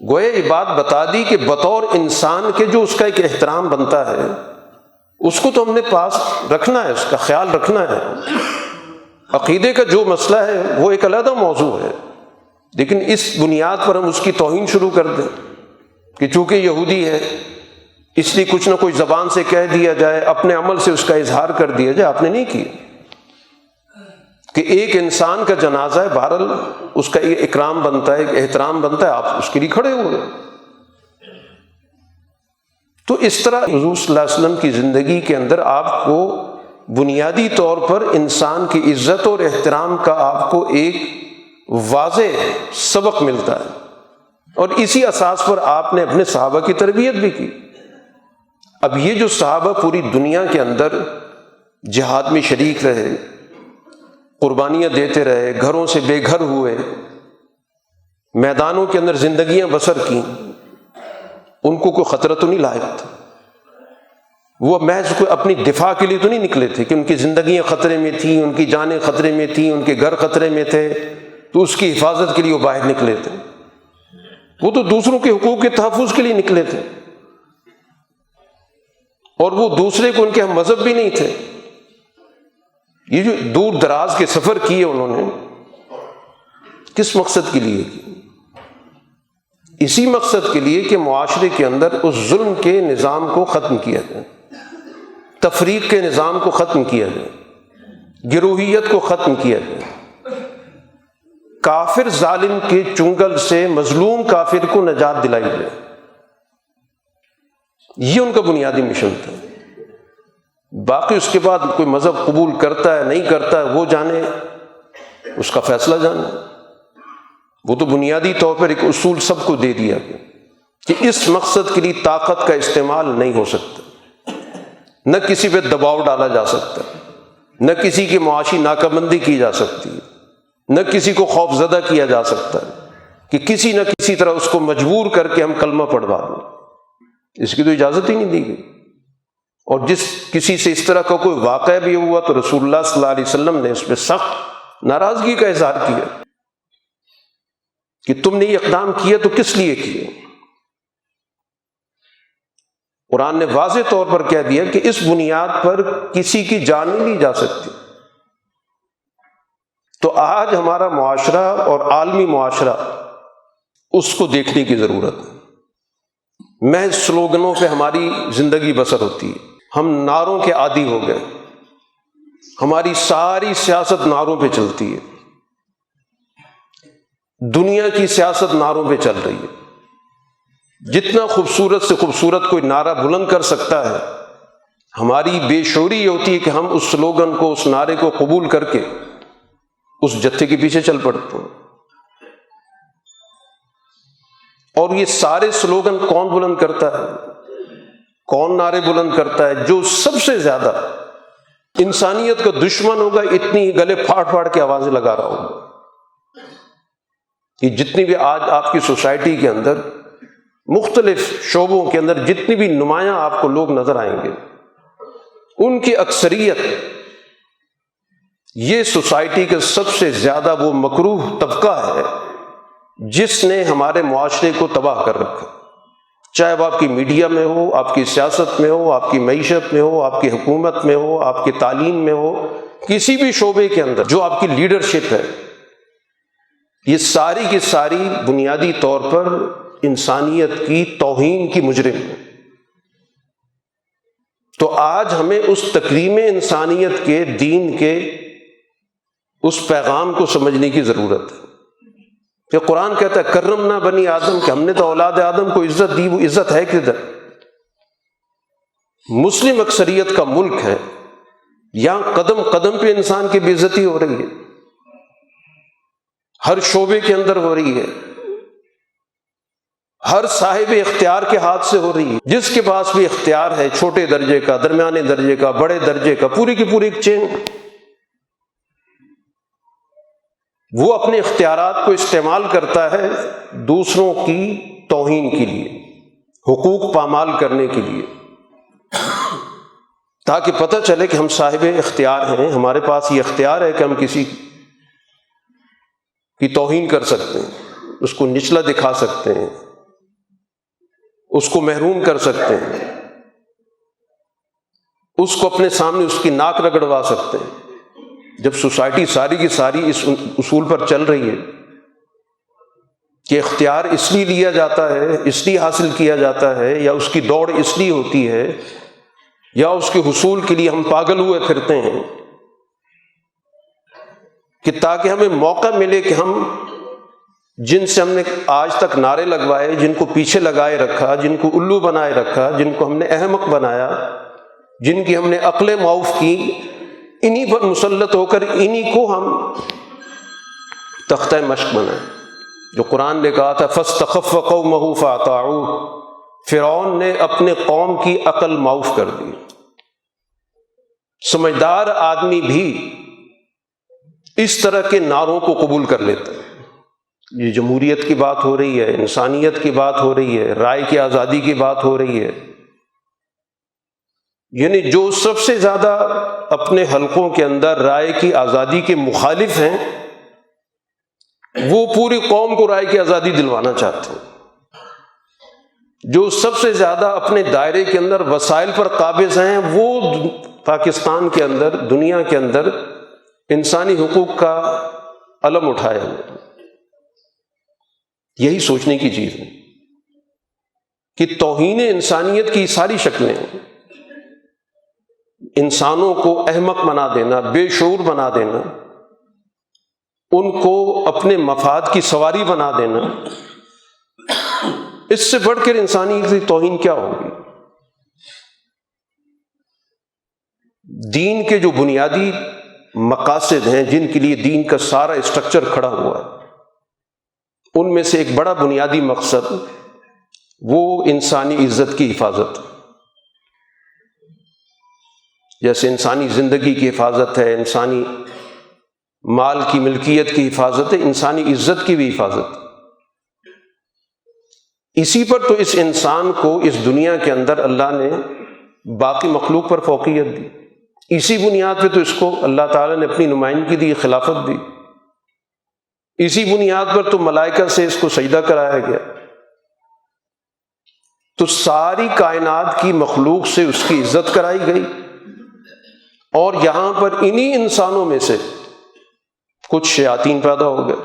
گویا یہ بات بتا دی کہ بطور انسان کے جو اس کا ایک احترام بنتا ہے، اس کو تو ہم نے پاس رکھنا ہے، اس کا خیال رکھنا ہے۔ عقیدے کا جو مسئلہ ہے وہ ایک علیحدہ موضوع ہے، لیکن اس بنیاد پر ہم اس کی توہین شروع کر دیں کہ چونکہ یہودی ہے اس لیے کچھ نہ کچھ زبان سے کہہ دیا جائے، اپنے عمل سے اس کا اظہار کر دیا جائے۔ آپ نے نہیں کیا، کہ ایک انسان کا جنازہ ہے، بہرحال اس کا ایک اکرام بنتا ہے، ایک احترام بنتا ہے، آپ اس کے لیے کھڑے ہو گئے۔ تو اس طرح حضور صلی اللہ علیہ وسلم کی زندگی کے اندر آپ کو بنیادی طور پر انسان کی عزت اور احترام کا آپ کو ایک واضح سبق ملتا ہے، اور اسی اساس پر آپ نے اپنے صحابہ کی تربیت بھی کی۔ اب یہ جو صحابہ پوری دنیا کے اندر جہاد میں شریک رہے، قربانیاں دیتے رہے، گھروں سے بے گھر ہوئے، میدانوں کے اندر زندگیاں بسر کیں، ان کو کوئی خطرہ تو نہیں لاحق تھا۔ وہ محض کوئی اپنی دفاع کے لیے تو نہیں نکلے تھے کہ ان کی زندگیاں خطرے میں تھیں، ان کی جانیں خطرے میں تھیں، ان کے گھر خطرے میں تھے، تو اس کی حفاظت کے لیے وہ باہر نکلے تھے۔ وہ تو دوسروں کے حقوق کے تحفظ کے لیے نکلے تھے، اور وہ دوسرے کو ان کے ہم مذہب بھی نہیں تھے۔ یہ جو دور دراز کے سفر کیے انہوں نے کس مقصد کے لیے کیے؟ اسی مقصد کے لیے کہ معاشرے کے اندر اس ظلم کے نظام کو ختم کیا جائے، تفریق کے نظام کو ختم کیا جائے، گروہیت کو ختم کیا جائے، کافر ظالم کے چنگل سے مظلوم کافر کو نجات دلائی جائے۔ یہ ان کا بنیادی مشن تھا۔ باقی اس کے بعد کوئی مذہب قبول کرتا ہے نہیں کرتا ہے وہ جانے، اس کا فیصلہ جانے۔ وہ تو بنیادی طور پر ایک اصول سب کو دے دیا گیا کہ اس مقصد کے لیے طاقت کا استعمال نہیں ہو سکتا، نہ کسی پہ دباؤ ڈالا جا سکتا، نہ کسی کی معاشی ناکہ بندی کی جا سکتی، نہ کسی کو خوف زدہ کیا جا سکتا ہے کہ کسی نہ کسی طرح اس کو مجبور کر کے ہم کلمہ پڑھوا دیں، اس کی تو اجازت ہی نہیں دی گئی۔ اور جس کسی سے اس طرح کا کوئی واقعہ بھی ہوا تو رسول اللہ صلی اللہ علیہ وسلم نے اس پہ سخت ناراضگی کا اظہار کیا کہ تم نے یہ اقدام کیا تو کس لیے کیا؟ قرآن نے واضح طور پر کہہ دیا کہ اس بنیاد پر کسی کی جان نہیں لی جا سکتی۔ تو آج ہمارا معاشرہ اور عالمی معاشرہ اس کو دیکھنے کی ضرورت ہے۔ محض سلوگنوں پہ ہماری زندگی بسر ہوتی ہے، ہم نعروں کے عادی ہو گئے، ہماری ساری سیاست نعروں پہ چلتی ہے، دنیا کی سیاست نعروں پہ چل رہی ہے۔ جتنا خوبصورت سے خوبصورت کوئی نعرہ بلند کر سکتا ہے، ہماری بے شعوری یہ ہوتی ہے کہ ہم اس سلوگن کو، اس نعرے کو قبول کر کے اس جتھے کے پیچھے چل پڑتے ہیں۔ اور یہ سارے سلوگن کون بلند کرتا ہے؟ کون نعرے بلند کرتا ہے؟ جو سب سے زیادہ انسانیت کا دشمن ہوگا، اتنی ہی گلے پھاڑ پھاڑ کے آوازیں لگا رہا ہوگا۔ یہ جتنی بھی آج آپ کی سوسائٹی کے اندر مختلف شعبوں کے اندر جتنی بھی نمایاں آپ کو لوگ نظر آئیں گے، ان کی اکثریت یہ سوسائٹی کا سب سے زیادہ وہ مکروہ طبقہ ہے جس نے ہمارے معاشرے کو تباہ کر رکھا، چاہے وہ آپ کی میڈیا میں ہو، آپ کی سیاست میں ہو، آپ کی معیشت میں ہو، آپ کی حکومت میں ہو، آپ کی تعلیم میں ہو، کسی بھی شعبے کے اندر جو آپ کی لیڈرشپ ہے، یہ ساری کی ساری بنیادی طور پر انسانیت کی توہین کی مجرم ہے۔ تو آج ہمیں اس تکریم انسانیت کے دین کے اس پیغام کو سمجھنے کی ضرورت ہے کہ قرآن کہتا ہے کرمنا بنی آدم، کہ ہم نے تو اولاد آدم کو عزت دی، وہ عزت ہے کدھر؟ مسلم اکثریت کا ملک ہے، یہاں قدم قدم پہ انسان کی بے عزتی ہو رہی ہے، ہر شعبے کے اندر ہو رہی ہے، ہر صاحب اختیار کے ہاتھ سے ہو رہی ہے، جس کے پاس بھی اختیار ہے، چھوٹے درجے کا، درمیانے درجے کا، بڑے درجے کا، پوری کی پوری ایک چین، وہ اپنے اختیارات کو استعمال کرتا ہے دوسروں کی توہین کے لیے، حقوق پامال کرنے کے لیے، تاکہ پتہ چلے کہ ہم صاحب اختیار ہیں، ہمارے پاس یہ اختیار ہے کہ ہم کسی کی توہین کر سکتے ہیں، اس کو نچلا دکھا سکتے ہیں، اس کو محروم کر سکتے ہیں، اس کو اپنے سامنے اس کی ناک رگڑوا سکتے ہیں۔ جب سوسائٹی ساری کی ساری اس اصول پر چل رہی ہے کہ اختیار اس لیے لیا جاتا ہے، اس لیے حاصل کیا جاتا ہے، یا اس کی دوڑ اس لیے ہوتی ہے، یا اس کے حصول کے لیے ہم پاگل ہوئے پھرتے ہیں، کہ تاکہ ہمیں موقع ملے کہ ہم جن سے ہم نے آج تک نعرے لگوائے، جن کو پیچھے لگائے رکھا، جن کو الو بنائے رکھا، جن کو ہم نے احمق بنایا، جن کی ہم نے عقلیں معاف کی، انہی پر مسلط ہو کر انہی کو ہم تختہ مشق بنائیں۔ جو قرآن نے کہا تھا فاستخف قومہ فاطاعوہ، فرعون نے اپنے قوم کی عقل معاف کر دی۔ سمجھدار آدمی بھی اس طرح کے نعروں کو قبول کر لیتا ہے۔ یہ جمہوریت کی بات ہو رہی ہے، انسانیت کی بات ہو رہی ہے، رائے کی آزادی کی بات ہو رہی ہے، یعنی جو سب سے زیادہ اپنے حلقوں کے اندر رائے کی آزادی کے مخالف ہیں، وہ پوری قوم کو رائے کی آزادی دلوانا چاہتے ہیں۔ جو سب سے زیادہ اپنے دائرے کے اندر وسائل پر قابض ہیں، وہ پاکستان کے اندر، دنیا کے اندر انسانی حقوق کا علم اٹھائے ہوئے۔ یہی سوچنے کی چیز ہے کہ توہین انسانیت کی ساری شکلیں، انسانوں کو احمق بنا دینا، بے شعور بنا دینا، ان کو اپنے مفاد کی سواری بنا دینا، اس سے بڑھ کر انسانی کی توہین کیا ہوگی؟ دین کے جو بنیادی مقاصد ہیں، جن کے لیے دین کا سارا اسٹرکچر کھڑا ہوا ہے، ان میں سے ایک بڑا بنیادی مقصد وہ انسانی عزت کی حفاظت، جیسے انسانی زندگی کی حفاظت ہے، انسانی مال کی ملکیت کی حفاظت ہے، انسانی عزت کی بھی حفاظت۔ اسی پر تو اس انسان کو اس دنیا کے اندر اللہ نے باقی مخلوق پر فوقیت دی، اسی بنیاد پہ تو اس کو اللہ تعالیٰ نے اپنی نمائندگی دی، خلافت دی، اسی بنیاد پر تو ملائکہ سے اس کو سجدہ کرایا گیا۔ تو ساری کائنات کی مخلوق سے اس کی عزت کرائی گئی، اور یہاں پر انہی انسانوں میں سے کچھ شیاطین پیدا ہو گئے۔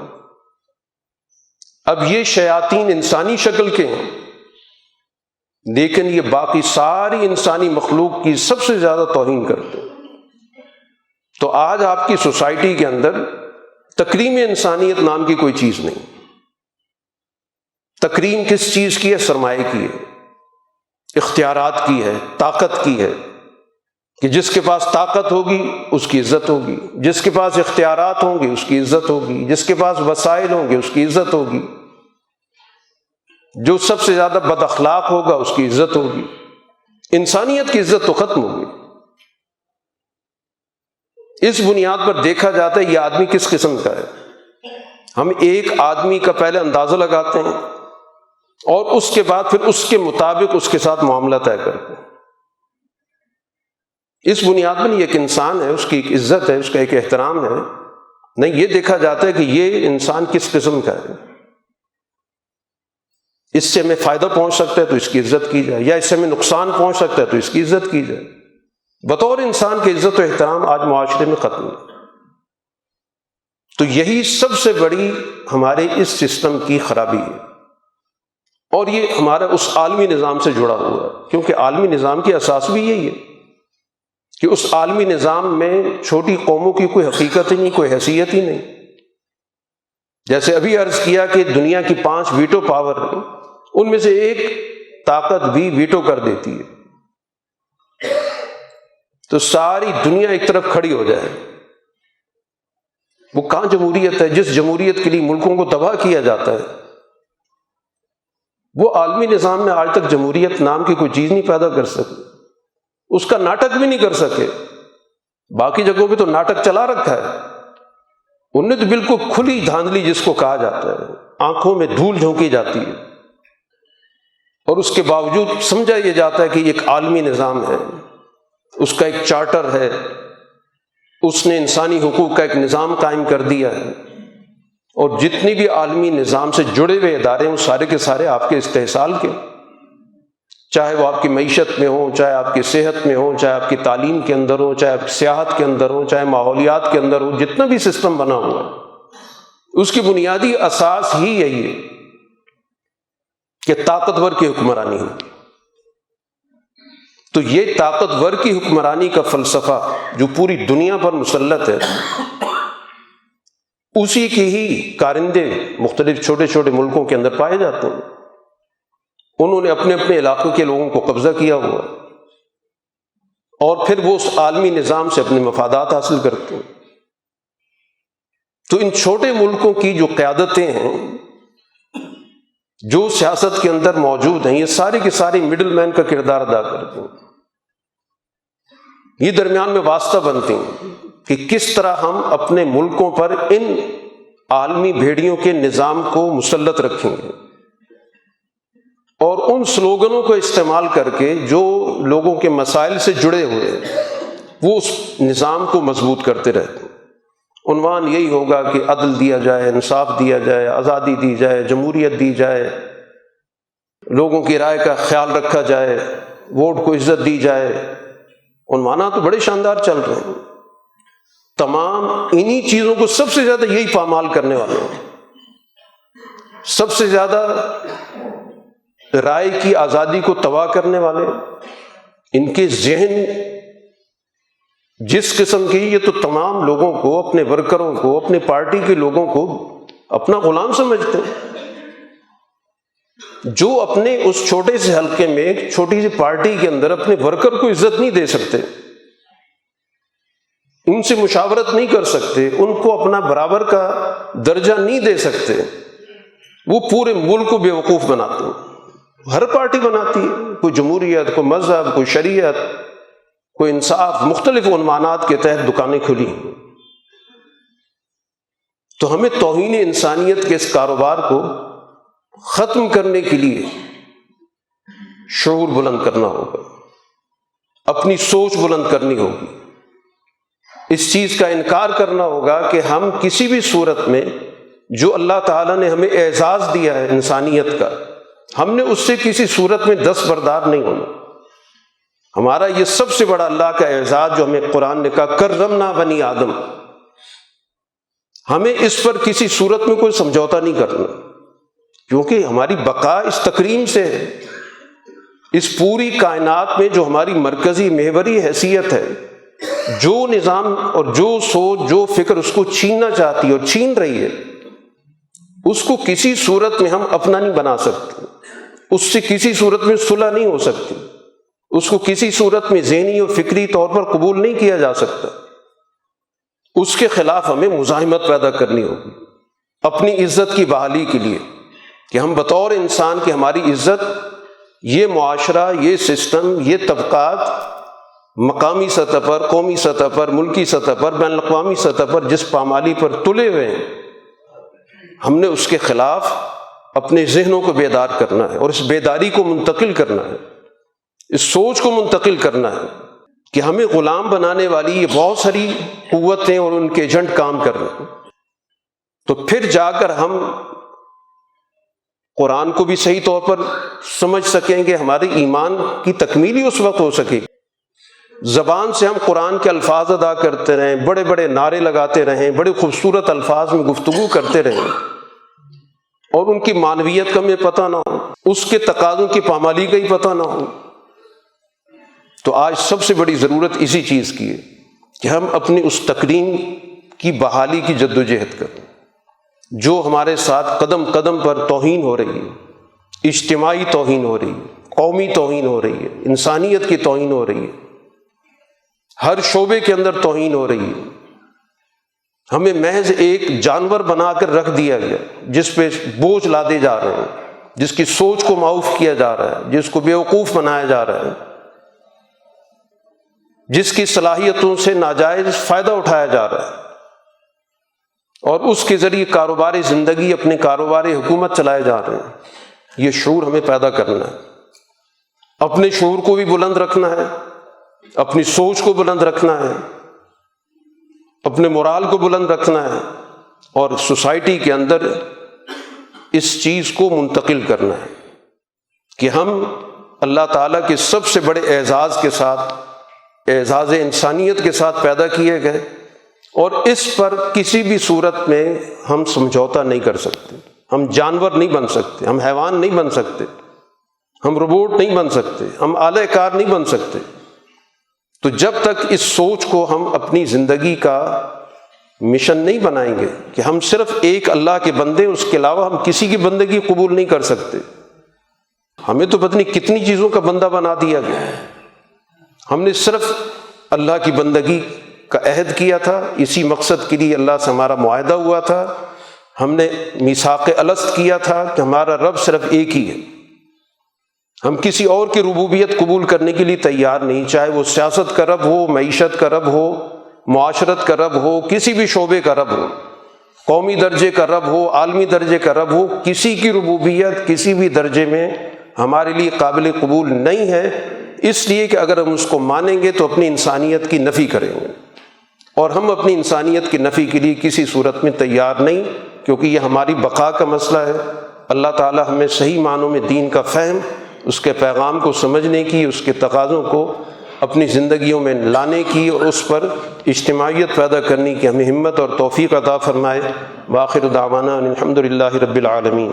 اب یہ شیاطین انسانی شکل کے ہیں، لیکن یہ باقی ساری انسانی مخلوق کی سب سے زیادہ توہین کرتے ہیں۔ تو آج آپ کی سوسائٹی کے اندر تکریم انسانیت نام کی کوئی چیز نہیں۔ تکریم کس چیز کی ہے؟ سرمایہ کی ہے، اختیارات کی ہے، طاقت کی ہے، کہ جس کے پاس طاقت ہوگی اس کی عزت ہوگی، جس کے پاس اختیارات ہوں گے اس کی عزت ہوگی، جس کے پاس وسائل ہوں گے اس کی عزت ہوگی، جو سب سے زیادہ بد اخلاق ہوگا اس کی عزت ہوگی۔ انسانیت کی عزت تو ختم ہوگی۔ اس بنیاد پر دیکھا جاتا ہے یہ آدمی کس قسم کا ہے۔ ہم ایک آدمی کا پہلے اندازہ لگاتے ہیں اور اس کے بعد پھر اس کے مطابق اس کے ساتھ معاملہ طے کرتے ہیں۔ اس بنیاد پر یہ ایک انسان ہے، اس کی ایک عزت ہے، اس کا ایک احترام ہے، نہیں یہ دیکھا جاتا ہے کہ یہ انسان کس قسم کا ہے، اس سے ہمیں فائدہ پہنچ سکتا ہے تو اس کی عزت کی جائے، یا اس سے ہمیں نقصان پہنچ سکتا ہے تو اس کی عزت کی جائے۔ بطور انسان کی عزت و احترام آج معاشرے میں ختم ہے۔ تو یہی سب سے بڑی ہمارے اس سسٹم کی خرابی ہے، اور یہ ہمارا اس عالمی نظام سے جڑا ہوا ہے، کیونکہ عالمی نظام کی اساس بھی یہی ہے کہ اس عالمی نظام میں چھوٹی قوموں کی کوئی حقیقت ہی نہیں، کوئی حیثیت ہی نہیں۔ جیسے ابھی عرض کیا کہ دنیا کی 5 ویٹو پاور ہیں، ان میں سے ایک طاقت بھی ویٹو کر دیتی ہے تو ساری دنیا ایک طرف کھڑی ہو جائے۔ وہ کہاں جمہوریت ہے؟ جس جمہوریت کے لیے ملکوں کو تباہ کیا جاتا ہے، وہ عالمی نظام میں آج تک جمہوریت نام کی کوئی چیز نہیں پیدا کر سکے، اس کا ناٹک بھی نہیں کر سکے۔ باقی جگہوں پہ تو ناٹک چلا رکھا ہے، انہوں نے تو بالکل کھلی دھاندلی جس کو کہا جاتا ہے، آنکھوں میں دھول جھونکی جاتی ہے، اور اس کے باوجود سمجھا یہ جاتا ہے کہ یہ ایک عالمی نظام ہے، اس کا ایک چارٹر ہے، اس نے انسانی حقوق کا ایک نظام قائم کر دیا ہے، اور جتنی بھی عالمی نظام سے جڑے ہوئے ادارے ہیں وہ سارے کے سارے آپ کے استحصال کے، چاہے وہ آپ کی معیشت میں ہوں، چاہے آپ کی صحت میں ہوں، چاہے آپ کی تعلیم کے اندر ہو، چاہے آپ کی سیاحت کے اندر ہو، چاہے ماحولیات کے اندر ہو، جتنا بھی سسٹم بنا ہوا ہے اس کی بنیادی اساس ہی یہی ہے کہ طاقتور کی حکمرانی ہو۔ تو یہ طاقتور کی حکمرانی کا فلسفہ جو پوری دنیا پر مسلط ہے، اسی کے ہی کارندے مختلف چھوٹے چھوٹے ملکوں کے اندر پائے جاتے ہیں. انہوں نے اپنے اپنے علاقوں کے لوگوں کو قبضہ کیا ہوا اور پھر وہ اس عالمی نظام سے اپنے مفادات حاصل کرتے ہیں. تو ان چھوٹے ملکوں کی جو قیادتیں ہیں جو سیاست کے اندر موجود ہیں، یہ سارے کے سارے مڈل مین کا کردار ادا کرتے ہیں. یہ درمیان میں واسطہ بنتے ہیں کہ کس طرح ہم اپنے ملکوں پر ان عالمی بھیڑیوں کے نظام کو مسلط رکھیں گے، اور ان سلوگنوں کو استعمال کر کے جو لوگوں کے مسائل سے جڑے ہوئے وہ اس نظام کو مضبوط کرتے رہتے ہیں. عنوان یہی ہوگا کہ عدل دیا جائے، انصاف دیا جائے، آزادی دی جائے، جمہوریت دی جائے، لوگوں کی رائے کا خیال رکھا جائے، ووٹ کو عزت دی جائے. عنوانات تو بڑے شاندار چل رہے ہیں. تمام انہی چیزوں کو سب سے زیادہ یہی پامال کرنے والے ہیں. سب سے زیادہ رائے کی آزادی کو تباہ کرنے والے، ان کے ذہن جس قسم کی، یہ تو تمام لوگوں کو، اپنے ورکروں کو، اپنے پارٹی کے لوگوں کو اپنا غلام سمجھتے ہیں. جو اپنے اس چھوٹے سے حلقے میں ایک چھوٹی سی پارٹی کے اندر اپنے ورکر کو عزت نہیں دے سکتے، ان سے مشاورت نہیں کر سکتے، ان کو اپنا برابر کا درجہ نہیں دے سکتے، وہ پورے ملک کو بیوقوف بناتے ہیں. ہر پارٹی بناتی ہے، کوئی جمہوریت، کوئی مذہب، کوئی شریعت، کوئی انصاف، مختلف عنوانات کے تحت دکانیں کھلی ہیں. تو ہمیں توہین انسانیت کے اس کاروبار کو ختم کرنے کے لیے شعور بلند کرنا ہوگا، اپنی سوچ بلند کرنی ہوگی. اس چیز کا انکار کرنا ہوگا کہ ہم کسی بھی صورت میں جو اللہ تعالیٰ نے ہمیں اعزاز دیا ہے انسانیت کا، ہم نے اس سے کسی صورت میں دستبردار نہیں ہونا. ہمارا یہ سب سے بڑا اللہ کا اعزاز جو ہمیں قرآن نے کہا کرمنا بنی آدم، ہمیں اس پر کسی صورت میں کوئی سمجھوتا نہیں کرنا، کیونکہ ہماری بقا اس تکریم سے ہے. اس پوری کائنات میں جو ہماری مرکزی محوری حیثیت ہے، جو نظام اور جو سوچ، جو فکر اس کو چھیننا چاہتی ہے اور چھین رہی ہے، اس کو کسی صورت میں ہم اپنا نہیں بنا سکتے، اس سے کسی صورت میں صلح نہیں ہو سکتی، اس کو کسی صورت میں ذہنی اور فکری طور پر قبول نہیں کیا جا سکتا. اس کے خلاف ہمیں مزاحمت پیدا کرنی ہوگی اپنی عزت کی بحالی کے لیے، کہ ہم بطور انسان کی ہماری عزت، یہ معاشرہ، یہ سسٹم، یہ طبقات مقامی سطح پر، قومی سطح پر، ملکی سطح پر، بین الاقوامی سطح پر جس پامالی پر تلے ہوئے ہیں، ہم نے اس کے خلاف اپنے ذہنوں کو بیدار کرنا ہے، اور اس بیداری کو منتقل کرنا ہے، اس سوچ کو منتقل کرنا ہے کہ ہمیں غلام بنانے والی یہ بہت ساری قوتیں اور ان کے ایجنٹ کام کر رہے ہیں. تو پھر جا کر ہم قرآن کو بھی صحیح طور پر سمجھ سکیں گے، ہمارے ایمان کی تکمیل ہی اس وقت ہو سکے گی. زبان سے ہم قرآن کے الفاظ ادا کرتے رہیں، بڑے بڑے نعرے لگاتے رہیں، بڑے خوبصورت الفاظ میں گفتگو کرتے رہیں، اور ان کی معنویت کا ہمیں پتہ نہ ہو، اس کے تقاضوں کی پامالی کا ہی پتہ نہ ہو. تو آج سب سے بڑی ضرورت اسی چیز کی ہے کہ ہم اپنی اس تکریم کی بحالی کی جدوجہد کریں جو ہمارے ساتھ قدم قدم پر توہین ہو رہی ہے، اجتماعی توہین ہو رہی ہے، قومی توہین ہو رہی ہے، انسانیت کی توہین ہو رہی ہے، ہر شعبے کے اندر توہین ہو رہی ہے. ہمیں محض ایک جانور بنا کر رکھ دیا گیا جس پہ بوجھ لادے جا رہے ہیں، جس کی سوچ کو معاف کیا جا رہا ہے، جس کو بیوقوف بنایا جا رہا ہے، جس کی صلاحیتوں سے ناجائز فائدہ اٹھایا جا رہا ہے، اور اس کے ذریعے کاروباری زندگی، اپنے کاروباری حکومت چلائے جا رہے ہیں. یہ شعور ہمیں پیدا کرنا ہے، اپنے شعور کو بھی بلند رکھنا ہے، اپنی سوچ کو بلند رکھنا ہے، اپنے مورال کو بلند رکھنا ہے، اور سوسائٹی کے اندر اس چیز کو منتقل کرنا ہے کہ ہم اللہ تعالیٰ کے سب سے بڑے اعزاز کے ساتھ، اعزاز انسانیت کے ساتھ پیدا کیے گئے، اور اس پر کسی بھی صورت میں ہم سمجھوتا نہیں کر سکتے. ہم جانور نہیں بن سکتے، ہم حیوان نہیں بن سکتے، ہم روبوٹ نہیں بن سکتے، ہم آلہ کار نہیں بن سکتے. تو جب تک اس سوچ کو ہم اپنی زندگی کا مشن نہیں بنائیں گے کہ ہم صرف ایک اللہ کے بندے، اس کے علاوہ ہم کسی کی بندگی قبول نہیں کر سکتے، ہمیں تو پتہ نہیں کتنی چیزوں کا بندہ بنا دیا گیا، ہم نے صرف اللہ کی بندگی کا عہد کیا تھا، اسی مقصد کے لیے اللہ سے ہمارا معاہدہ ہوا تھا، ہم نے میثاق الست کیا تھا کہ ہمارا رب صرف ایک ہی ہے، ہم کسی اور کی ربوبیت قبول کرنے کے لیے تیار نہیں، چاہے وہ سیاست کا رب ہو، معیشت کا رب ہو، معاشرت کا رب ہو، کسی بھی شعبے کا رب ہو، قومی درجے کا رب ہو، عالمی درجے کا رب ہو، کسی کی ربوبیت کسی بھی درجے میں ہمارے لیے قابل قبول نہیں ہے، اس لیے کہ اگر ہم اس کو مانیں گے تو اپنی انسانیت کی نفی کریں گے، اور ہم اپنی انسانیت کی نفی کے لیے کسی صورت میں تیار نہیں، کیونکہ یہ ہماری بقا کا مسئلہ ہے۔ اللہ تعالی ہمیں صحیح معنوں میں دین کا فہم، اس کے پیغام کو سمجھنے کی، اس کے تقاضوں کو اپنی زندگیوں میں لانے کی اور اس پر اجتماعیت پیدا کرنے کی ہمیں ہمت اور توفیق عطا فرمائے۔ وآخر دعوانا ان الحمد للہ رب العالمین۔